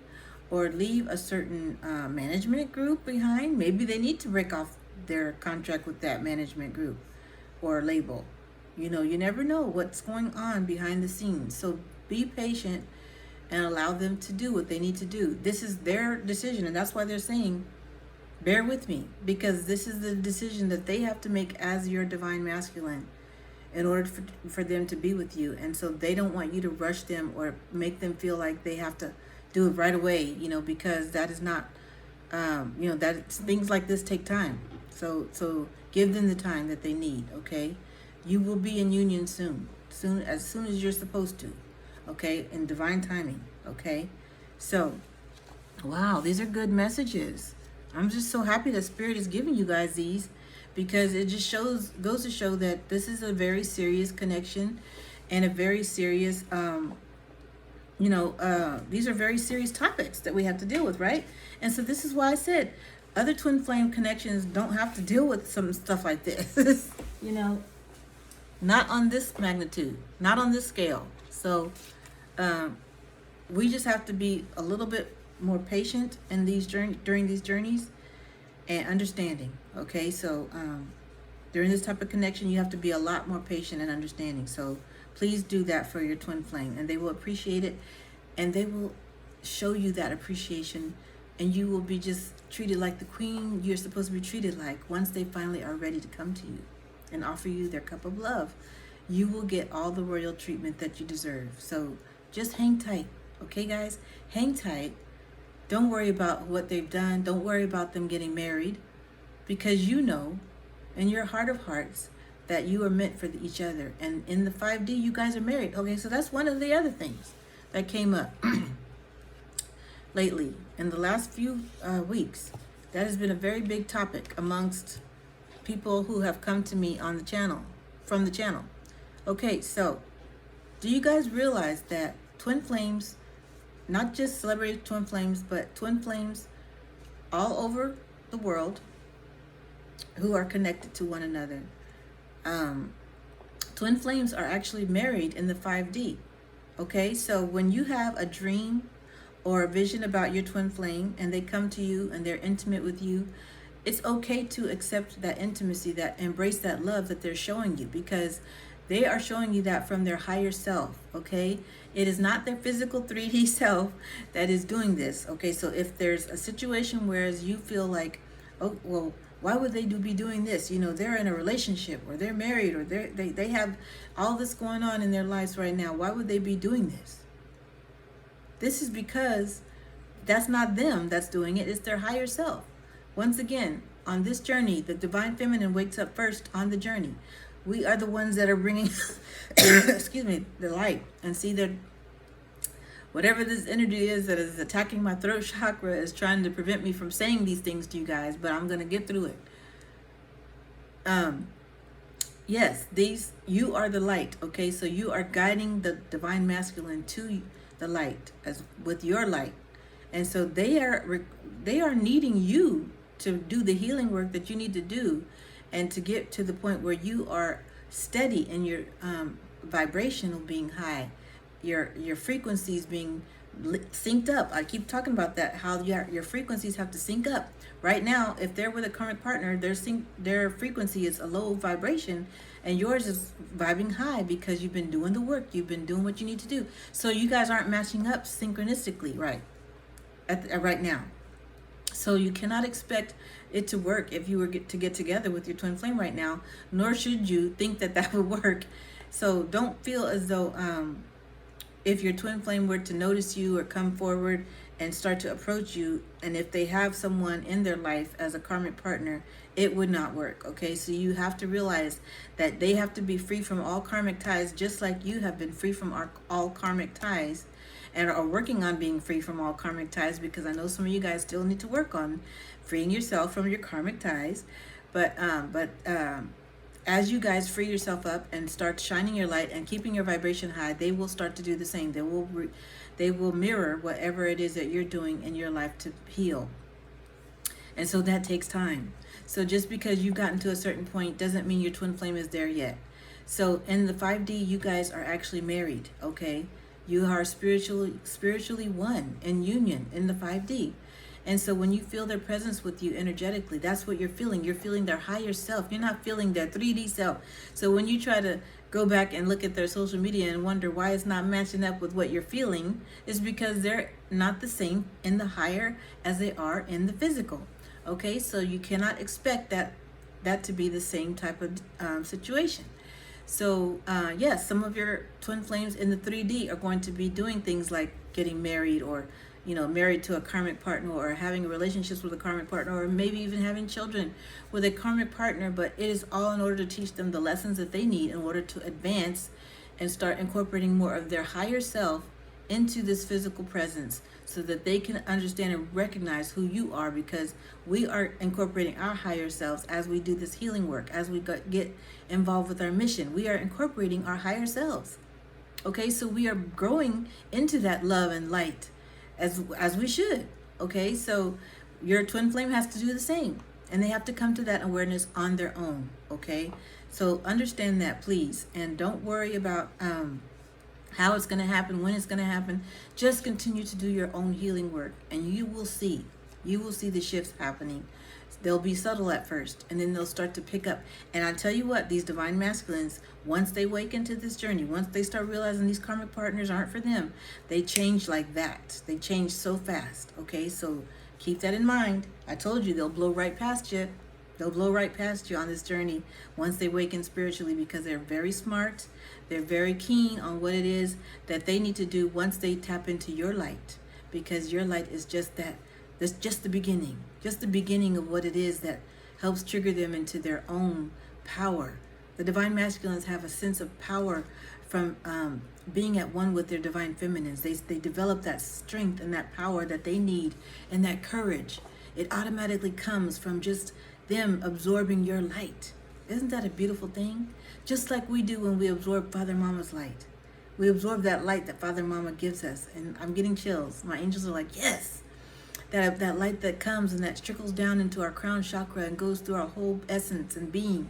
or leave a certain management group behind. Maybe they need to break off their contract with that management group or label. You know, you never know what's going on behind the scenes. So be patient and allow them to do what they need to do. This is their decision, and that's why they're saying, bear with me, because this is the decision that they have to make as your divine masculine in order for them to be with you. And so they don't want you to rush them or make them feel like they have to do it right away, you know, because that is not, you know, that things like this take time. So give them the time that they need, okay? You will be in union soon, as soon as you're supposed to, okay, in divine timing, okay? So, wow, these are good messages. I'm just so happy that Spirit is giving you guys these, because it just goes to show that this is a very serious connection and a very serious, these are very serious topics that we have to deal with, right? And so this is why I said other twin flame connections don't have to deal with some stuff like this, not on this magnitude, not on this scale. So we just have to be a little bit more patient in during these journeys, and understanding. Okay, so during this type of connection, you have to be a lot more patient and understanding. So please do that for your twin flame, and they will appreciate it, and they will show you that appreciation, and you will be just treated like the queen you're supposed to be treated like. Once they finally are ready to come to you and offer you their cup of love, you will get all the royal treatment that you deserve. So just hang tight, okay, guys? Hang tight. Don't worry about what they've done. Don't worry about them getting married, because you know in your heart of hearts that you are meant for each other. And in the 5D, you guys are married. Okay, so that's one of the other things that came up lately in the last few weeks. That has been a very big topic amongst people who have come to me on the channel, from the channel. Okay, so do you guys realize that twin flames, not just celebrity twin flames, but twin flames all over the world who are connected to one another, twin flames are actually married in the 5D. Okay, so when you have a dream or a vision about your twin flame and they come to you and they're intimate with you, it's okay to accept that intimacy, that embrace that love that they're showing you, because they are showing you that from their higher self. Okay, it is not their physical 3D self that is doing this. Okay, so if there's a situation whereas you feel like, oh well, why would they be doing this? They're in a relationship, or they're married, or they have all this going on in their lives right now. Why would they be doing this? This is because that's not them that's doing it. It's their higher self. Once again, on this journey, the divine feminine wakes up first on the journey. We are the ones that are bringing, excuse me, the light. And see that whatever this energy is that is attacking my throat chakra is trying to prevent me from saying these things to you guys, but I'm going to get through it. Yes, you are the light. Okay, so you are guiding the divine masculine to the light as with your light. And so they are needing you to do the healing work that you need to do, and to get to the point where you are steady in your vibrational being high, your frequencies being synced up. I keep talking about that, how your frequencies have to sync up. Right now, if they're with a current partner, their frequency is a low vibration, and yours is vibing high because you've been doing the work, you've been doing what you need to do. So you guys aren't matching up synchronistically right now. So you cannot expect it to work if you were to get together with your twin flame right now, nor should you think that would work. So don't feel as though if your twin flame were to notice you or come forward and start to approach you, and if they have someone in their life as a karmic partner, it would not work. Okay, so you have to realize that they have to be free from all karmic ties, just like you have been free from all karmic ties, and are working on being free from all karmic ties, because I know some of you guys still need to work on freeing yourself from your karmic ties. But as you guys free yourself up and start shining your light and keeping your vibration high, they will start to do the same. They will mirror whatever it is that you're doing in your life to heal. And so that takes time. So just because you've gotten to a certain point doesn't mean your twin flame is there yet. So in the 5D, you guys are actually married, okay? You are spiritually one in union in the 5D. And so when you feel their presence with you energetically, that's what you're feeling. You're feeling their higher self. You're not feeling their 3D self. So when you try to go back and look at their social media and wonder why it's not matching up with what you're feeling, is because they're not the same in the higher as they are in the physical. Okay, so you cannot expect that to be the same type of situation. So yes, some of your twin flames in the 3D are going to be doing things like getting married, or married to a karmic partner, or having relationships with a karmic partner, or maybe even having children with a karmic partner. But it is all in order to teach them the lessons that they need in order to advance and start incorporating more of their higher self into this physical presence, so that they can understand and recognize who you are, because we are incorporating our higher selves as we do this healing work, as we get involved with our mission. We are incorporating our higher selves. Okay, so we are growing into that love and light as we should. Okay, so your twin flame has to do the same, and they have to come to that awareness on their own. Okay, so understand that, please, and don't worry about how it's going to happen, when it's going to happen. Just continue to do your own healing work, and you will see the shifts happening. They'll be subtle at first, and then they'll start to pick up. And I tell you what, these divine masculines, once they wake into this journey, once they start realizing these karmic partners aren't for them, they change like that. They change so fast. Okay, so keep that in mind. I told you, they'll blow right past you. They'll blow right past you on this journey once they awaken spiritually, because they're very smart. They're very keen on what it is that they need to do once they tap into your light, because your light is just that. That's just the beginning of what it is that helps trigger them into their own power. The divine masculines have a sense of power from being at one with their divine feminines. They develop that strength and that power that they need, and that courage. It automatically comes from just them absorbing your light. Isn't that a beautiful thing? Just like we do when we absorb Father Mama's light. We absorb that light that Father Mama gives us. And I'm getting chills. My angels are like, yes. That light that comes and that trickles down into our crown chakra and goes through our whole essence and being.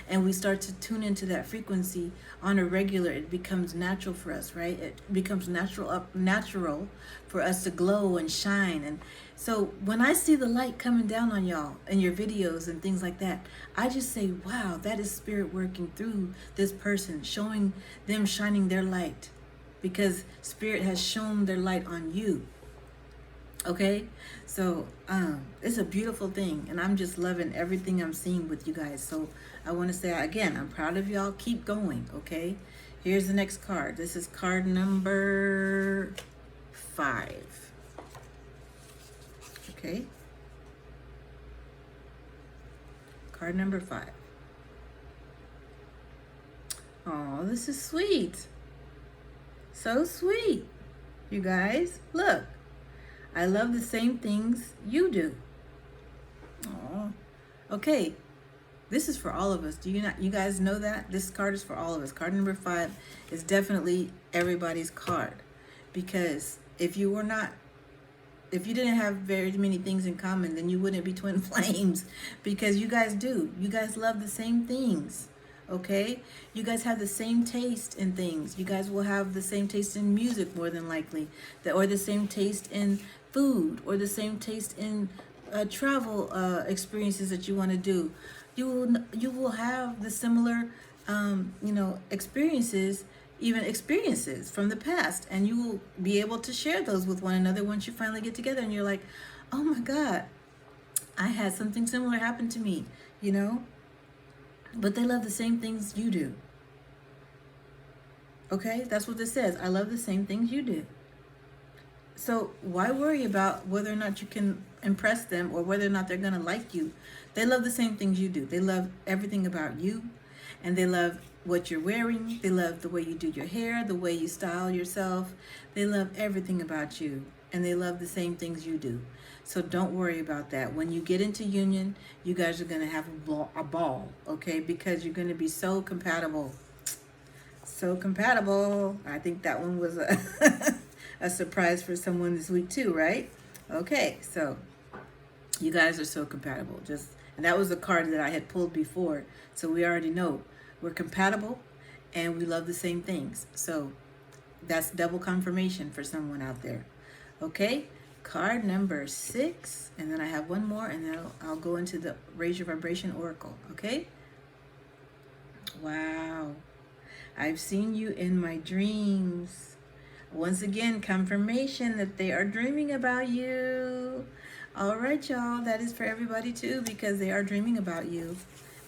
And we start to tune into that frequency on a regular. It becomes natural for us, right? It becomes natural for us to glow and shine. And so when I see the light coming down on y'all in your videos and things like that, I just say, wow, that is spirit working through this person, showing them shining their light, because spirit has shown their light on you. Okay, so it's a beautiful thing, and I'm just loving everything I'm seeing with you guys. So I want to say again, I'm proud of y'all. Keep going. Okay, here's the next card. This is card number 5. Okay, card number 5. Oh, this is sweet. So sweet, you guys. Look. I love the same things you do. Oh, okay. This is for all of us. Do you guys know that? This card is for all of us. Card number 5 is definitely everybody's card. Because if you didn't have very many things in common, then you wouldn't be twin flames. Because you guys do. You guys love the same things. Okay, you guys have the same taste in things. You guys will have the same taste in music, more than likely, or the same taste in food, or the same taste in travel experiences that you want to do. You will have the similar experiences, even experiences from the past, and you will be able to share those with one another once you finally get together and you're like, oh my God, I had something similar happen to me, But they love the same things you do. Okay, that's what this says. I love the same things you do. So why worry about whether or not you can impress them, or whether or not they're going to like you? They love the same things you do. They love everything about you, and they love what you're wearing. They love the way you do your hair, the way you style yourself. They love everything about you, and they love the same things you do. So don't worry about that. When you get into union, you guys are going to have a ball, okay? Because you're going to be so compatible. So compatible. I think that one was a surprise for someone this week too, right? Okay, so you guys are so compatible. And that was a card that I had pulled before. So we already know we're compatible and we love the same things. So that's double confirmation for someone out there. Okay? Card number 6, and then I have one more, and then I'll go into the Raise Your Vibration Oracle, okay? Wow. I've seen you in my dreams. Once again, confirmation that they are dreaming about you. All right, y'all. That is for everybody, too, because they are dreaming about you.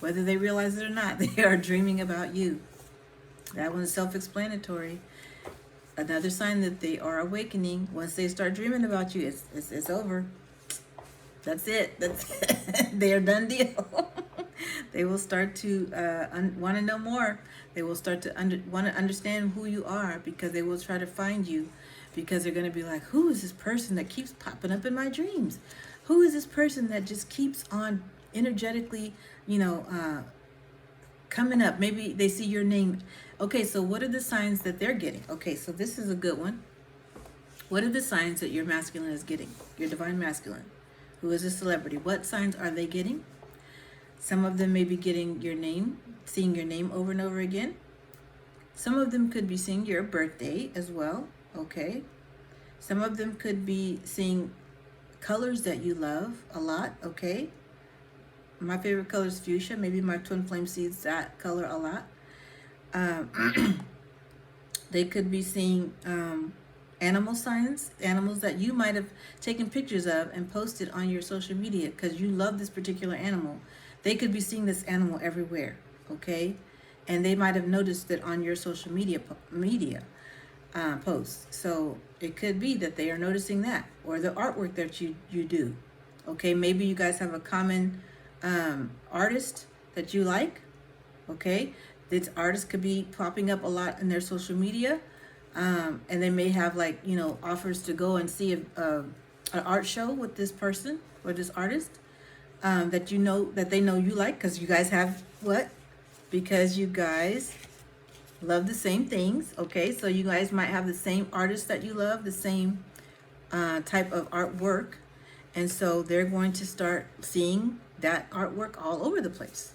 Whether they realize it or not, they are dreaming about you. That one's self-explanatory. Another sign that they are awakening. Once they start dreaming about you, it's over. That's it. That's it. They're done deal. They will start to want to know more. They will start to want to understand who you are, because they will try to find you, because they're going to be like, who is this person that keeps popping up in my dreams? Who is this person that just keeps on energetically, coming up? Maybe they see your name. Okay, so what are the signs that they're getting? Okay, so this is a good one. What are the signs that your masculine is getting? Your divine masculine, who is a celebrity. What signs are they getting? Some of them may be getting your name, seeing your name over and over again. Some of them could be seeing your birthday as well. Okay. Some of them could be seeing colors that you love a lot. Okay. My favorite color is fuchsia. Maybe my twin flame sees that color a lot. They could be seeing animal signs, animals that you might have taken pictures of and posted on your social media because you love this particular animal. They could be seeing this animal everywhere, okay? And they might have noticed it on your social media posts. So it could be that they are noticing that, or the artwork that you do. Okay, maybe you guys have a common artist that you like. Okay, this artist could be popping up a lot in their social media, and they may have offers to go and see an art show with this person or this artist that they know you like, because you guys have what? Because you guys love the same things. Okay, so you guys might have the same artist that you love, the same type of artwork, and so they're going to start seeing that artwork all over the place,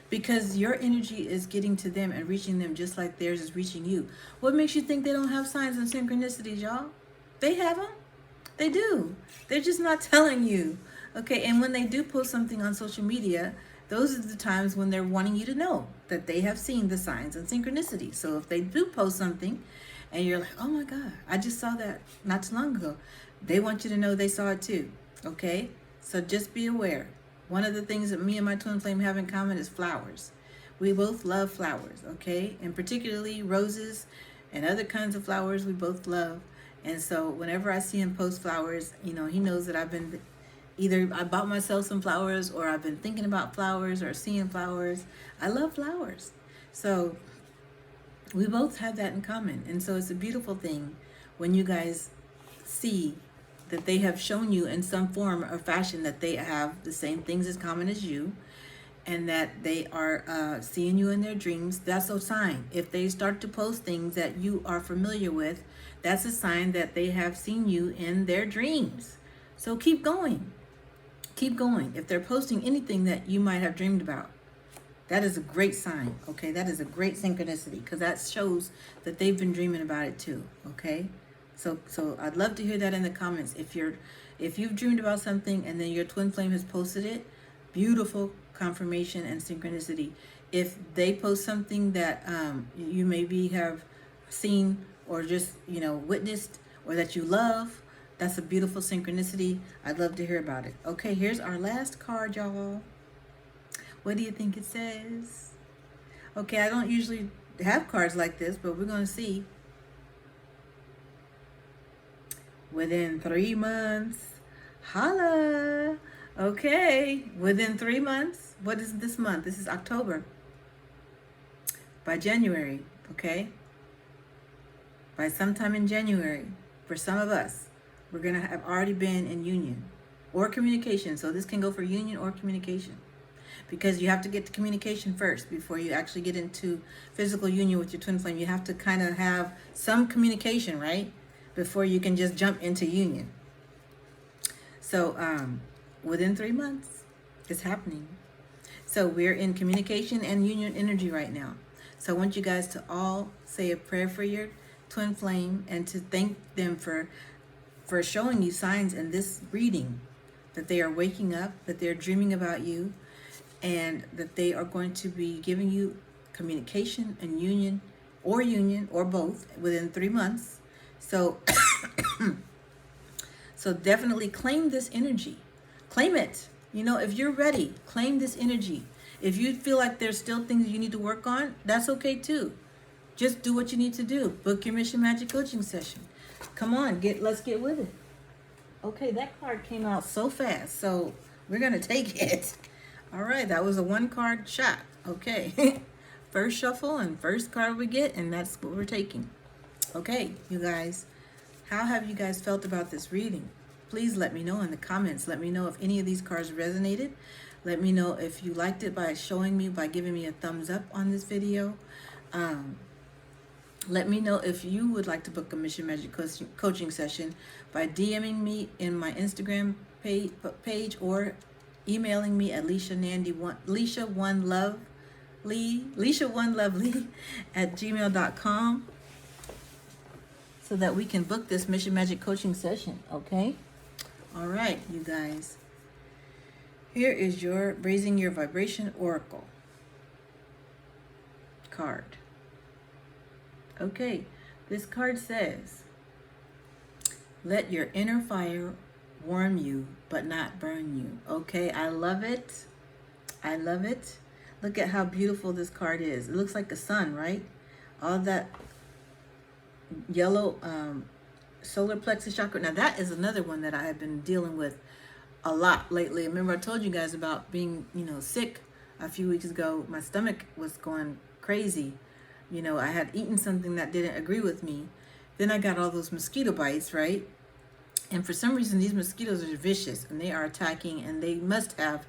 because your energy is getting to them and reaching them just like theirs is reaching you. What makes you think they don't have signs and synchronicities, y'all? They have them. They do. They're just not telling you. Okay, and when they do post something on social media, those are the times when they're wanting you to know that they have seen the signs and synchronicity. So if they do post something and you're like, oh my God, I just saw that not too long ago, they want you to know they saw it too. Okay, so just be aware. One of the things that me and my twin flame have in common is flowers. We both love flowers, okay? And particularly roses and other kinds of flowers we both love. And so whenever I see him post flowers, he knows that either I bought myself some flowers, or I've been thinking about flowers or seeing flowers. I love flowers. So we both have that in common. And so it's a beautiful thing when you guys see that they have shown you in some form or fashion that they have the same things as common as you, and that they are seeing you in their dreams. That's a sign. If they start to post things that you are familiar with, that's a sign that they have seen you in their dreams. So keep going. Keep going. If they're posting anything that you might have dreamed about, that is a great sign, okay? That is a great synchronicity, because that shows that they've been dreaming about it too, okay? So I'd love to hear that in the comments. If you've dreamed about something and then your twin flame has posted it, beautiful confirmation and synchronicity. If they post something that you maybe have seen or just witnessed, or that you love, that's a beautiful synchronicity. I'd love to hear about it. Okay, here's our last card, y'all. What do you think it says? Okay, I don't usually have cards like this, but we're going to see. Within 3 months. Holla. Okay, within 3 months. What is this month? This is October. By January, okay? By sometime in January, for some of us, we're going to have already been in union or communication. So this can go for union or communication, because you have to get to communication first before you actually get into physical union with your twin flame. You have to kind of have some communication, right? Before you can just jump into union. So within 3 months, it's happening. So we're in communication and union energy right now. So I want you guys to all say a prayer for your twin flame, and to thank them for showing you signs in this reading that they are waking up, that they're dreaming about you, and that they are going to be giving you communication and union or both within 3 months. So so definitely claim this energy. Claim it. If you're ready, claim this energy. If you feel like there's still things you need to work on, that's okay too. just do what you need to do. Book your Mission Magic coaching session. Come on, let's get with it. Okay, that card came out so fast, so we're gonna take it. All right, that was a 1 card shot. Okay, first shuffle and first card we get, and that's what we're taking. Okay, you guys, how have you guys felt about this reading? Please let me know in the comments. Let me know if any of these cards resonated. Let me know if you liked it by giving me a thumbs up on this video. Let me know if you would like to book a Mission Magic coaching session by DMing me in my Instagram page or emailing me at Lisha1Lovely at gmail.com so that we can book this Mission Magic coaching session, okay? All right, you guys. Here is your Raising Your Vibration Oracle card. Okay, this card says, let your inner fire warm you, but not burn you. Okay, I love it. I love it. Look at how beautiful this card is. It looks like a sun, right? All that yellow solar plexus chakra. Now that is another one that I have been dealing with a lot lately. Remember I told you guys about being, sick a few weeks ago. My stomach was going crazy. I had eaten something that didn't agree with me. Then I got all those mosquito bites, right? And for some reason, these mosquitoes are vicious and they are attacking, and they must have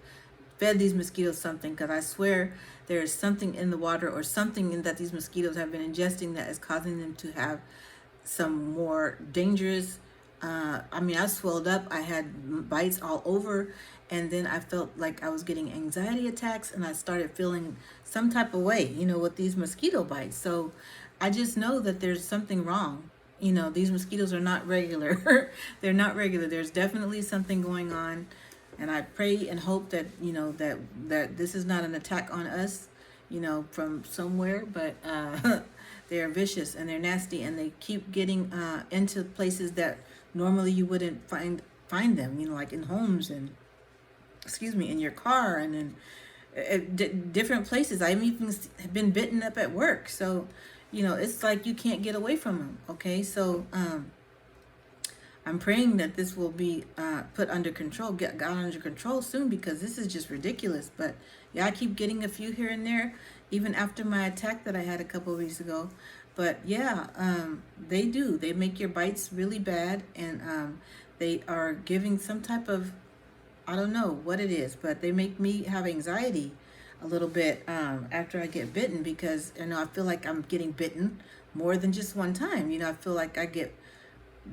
fed these mosquitoes something, because I swear there is something in the water or something that these mosquitoes have been ingesting that is causing them to have some more dangerous. I swelled up. I had bites all over. And then I felt like I was getting anxiety attacks, and I started feeling some type of way, with these mosquito bites. So I just know that there's something wrong. These mosquitoes are not regular. They're not regular. There's definitely something going on. And I pray and hope that, that this is not an attack on us, from somewhere, but they're vicious and they're nasty, and they keep getting into places that normally you wouldn't find them, like in homes and in your car and in different places. I've even been bitten up at work. So, it's like you can't get away from them. Okay. So, I'm praying that this will be put under control, got under control soon, because this is just ridiculous. But yeah, I keep getting a few here and there, even after my attack that I had a couple of weeks ago. But yeah, they make your bites really bad, and they are giving some type of, I don't know what it is, but they make me have anxiety a little bit after I get bitten, because I feel like I'm getting bitten more than just one time. I feel like I get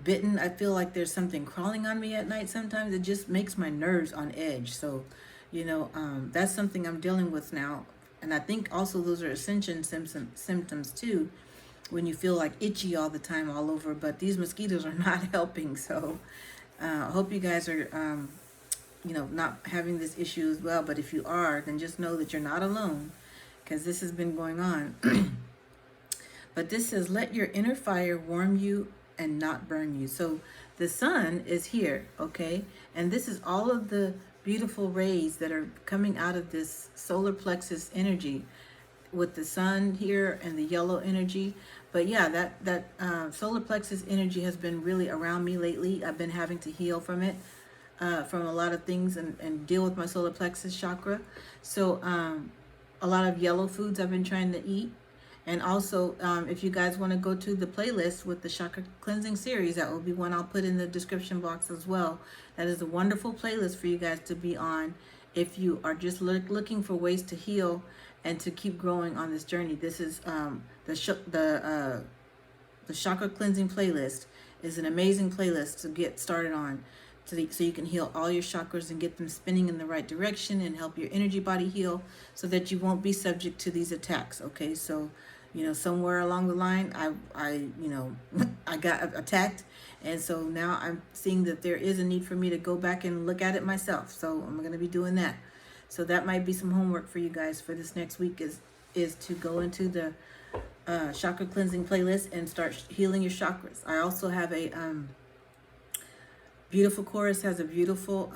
bitten. I feel like there's something crawling on me at night sometimes. It just makes my nerves on edge. So, that's something I'm dealing with now. And I think also those are ascension symptoms too, when you feel like itchy all the time all over. But these mosquitoes are not helping. So I hope you guys are not having this issue as well. But if you are, then just know that you're not alone, because this has been going on. But this says, let your inner fire warm you and not burn you. So the sun is here, okay? And this is all of the beautiful rays that are coming out of this solar plexus energy, with the sun here and the yellow energy. But yeah, that solar plexus energy has been really around me lately. I've been having to heal from it, from a lot of things, and deal with my solar plexus chakra. So a lot of yellow foods I've been trying to eat. And also, if you guys want to go to the playlist with the chakra cleansing series, that will be one I'll put in the description box as well. That is a wonderful playlist for you guys to be on if you are just looking for ways to heal and to keep growing on this journey. This is the chakra cleansing playlist is an amazing playlist to get started on, so you can heal all your chakras and get them spinning in the right direction, and help your energy body heal, so that you won't be subject to these attacks. Okay, so somewhere along the line I I got attacked, and so now I'm seeing that there is a need for me to go back and look at it myself. So I'm going to be doing that. So that might be some homework for you guys for this next week, is to go into the chakra cleansing playlist and start healing your chakras. I also have a beautiful chorus, has a beautiful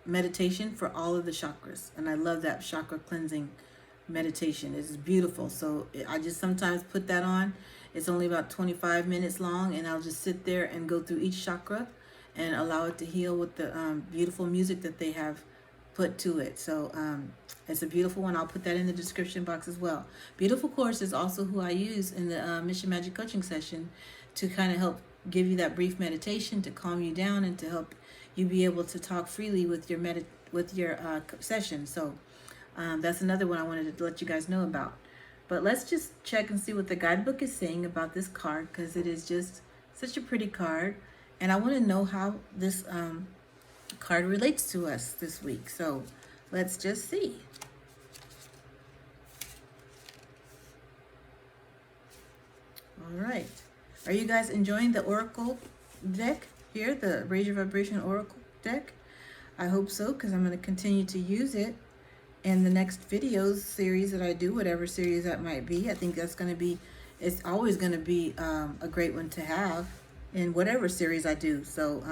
meditation for all of the chakras, and I love that chakra cleansing meditation. It's beautiful. So I just sometimes put that on. It's only about 25 minutes long, and I'll just sit there and go through each chakra and allow it to heal with the beautiful music that they have put to it. So it's a beautiful one. I'll put that in the description box as well. Beautiful Course is also who I use in the Mission Magic coaching session to kind of help give you that brief meditation to calm you down and to help you be able to talk freely with your session. So that's another one I wanted to let you guys know about. But let's just check and see what the guidebook is saying about this card, because it is just such a pretty card. And I want to know how this card relates to us this week. So let's just see. All right. Are you guys enjoying the Oracle deck here, the Raise Your Vibration Oracle deck? I hope so, because I'm going to continue to use it in the next videos series that I do, whatever series that might be. I think that's going to be, it's always going to be a great one to have in whatever series I do. So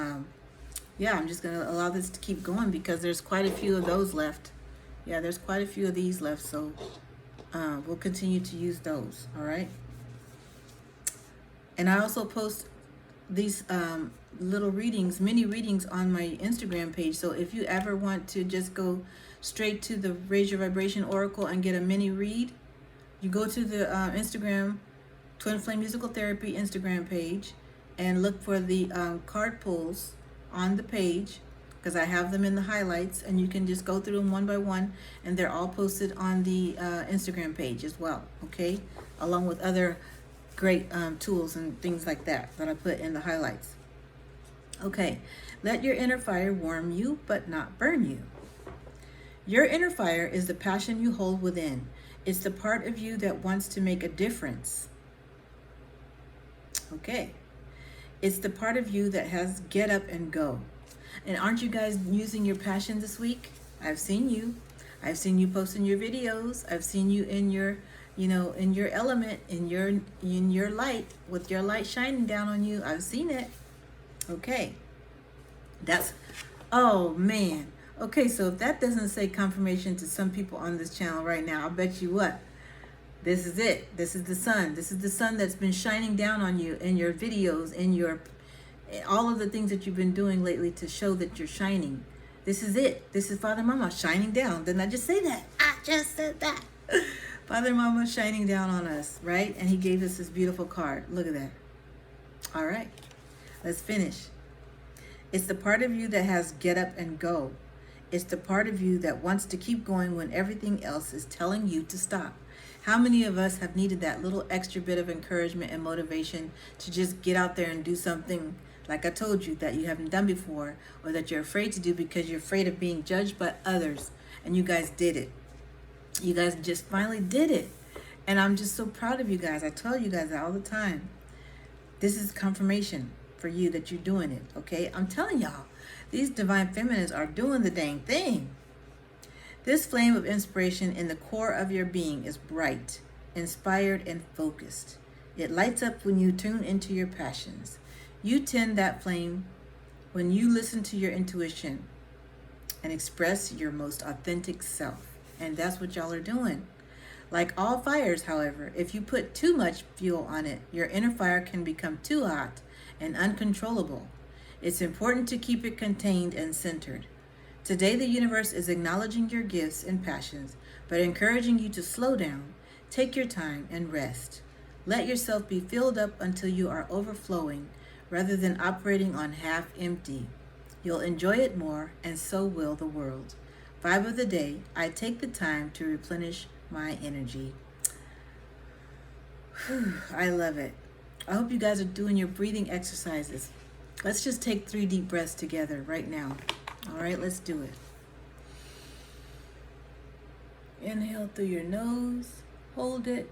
yeah, I'm just going to allow this to keep going because there's quite a few of those left. Yeah, there's quite a few of these left. So we'll continue to use those. All right. And I also post these little readings, mini readings on my Instagram page. So if you ever want to just go straight to the Raise Your Vibration Oracle and get a mini read, you go to the Instagram Twin Flame Musical Therapy Instagram page and look for the card pulls on the page, because I have them in the highlights, and you can just go through them one by one, and they're all posted on the Instagram page as well, okay? Along with other great tools and things like that I put in the highlights. Okay, let your inner fire warm you, but not burn you. Your inner fire is the passion you hold within. It's the part of you that wants to make a difference. Okay. It's the part of you that has get up and go. And aren't you guys using your passion this week? I've seen you. I've seen you posting your videos. I've seen you in your, in your element, in your light, with your light shining down on you. I've seen it. Okay. Oh man. Okay, so if that doesn't say confirmation to some people on this channel right now, I'll bet you what? This is it. This is the sun. This is the sun that's been shining down on you in your videos, in your all of the things that you've been doing lately to show that you're shining. This is it. This is Father Mama shining down. Didn't I just say that? I just said that. Father Mama shining down on us, right? And he gave us this beautiful card. Look at that. All right. Let's finish. It's the part of you that has get up and go. It's the part of you that wants to keep going when everything else is telling you to stop. How many of us have needed that little extra bit of encouragement and motivation to just get out there and do something, like I told you, that you haven't done before, or that you're afraid to do because you're afraid of being judged by others, and you guys did it. You guys just finally did it. And I'm just so proud of you guys. I tell you guys that all the time. This is confirmation for you that you're doing it, okay? I'm telling y'all, these divine feminines are doing the dang thing. This flame of inspiration in the core of your being is bright, inspired, and focused. It lights up when you tune into your passions. You tend that flame when you listen to your intuition and express your most authentic self. And that's what y'all are doing. Like all fires, however, if you put too much fuel on it, your inner fire can become too hot and uncontrollable. It's important to keep it contained and centered. Today, the universe is acknowledging your gifts and passions, but encouraging you to slow down, take your time, and rest. Let yourself be filled up until you are overflowing, rather than operating on half empty. You'll enjoy it more, and so will the world. Vibe of the day, I take the time to replenish my energy. Whew, I love it. I hope you guys are doing your breathing exercises. Let's just take 3 deep breaths together right now. All right, let's do it. Inhale through your nose, hold it,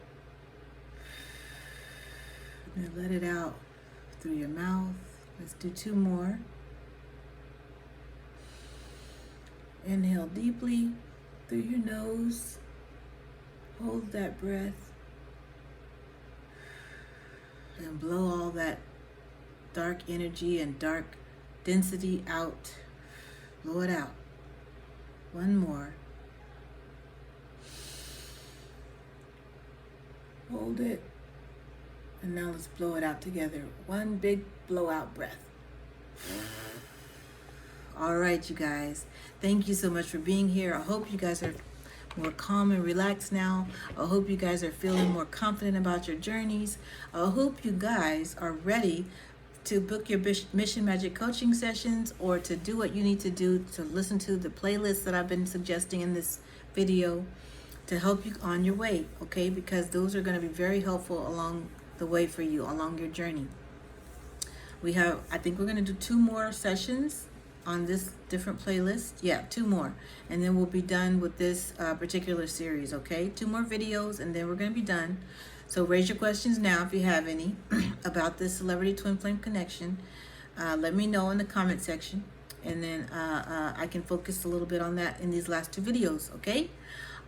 and then let it out through your mouth. Let's do 2 more. Inhale deeply through your nose, hold that breath, and blow all that dark energy and dark density out. Blow it out. 1 more. hold it. And now let's blow it out together. One big blowout breath. All right, you guys. Thank you so much for being here. I hope you guys are more calm and relaxed now. I hope you guys are feeling more confident about your journeys. I hope you guys are ready to book your Mission Magic coaching sessions, or to do what you need to do to listen to the playlists that I've been suggesting in this video to help you on your way, okay? Because those are going to be very helpful along the way for you, along your journey. I think we're going to do 2 more sessions on this different playlist. Yeah, 2 more. And then we'll be done with this particular series, okay? 2 more videos and then we're going to be done. So raise your questions now if you have any about this celebrity twin flame connection. Let me know in the comment section. And then I can focus a little bit on that in these last 2 videos, okay?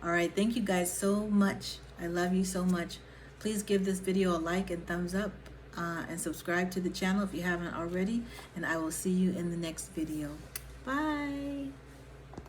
All right, thank you guys so much. I love you so much. Please give this video a like and thumbs up. And subscribe to the channel if you haven't already, and I will see you in the next video. Bye.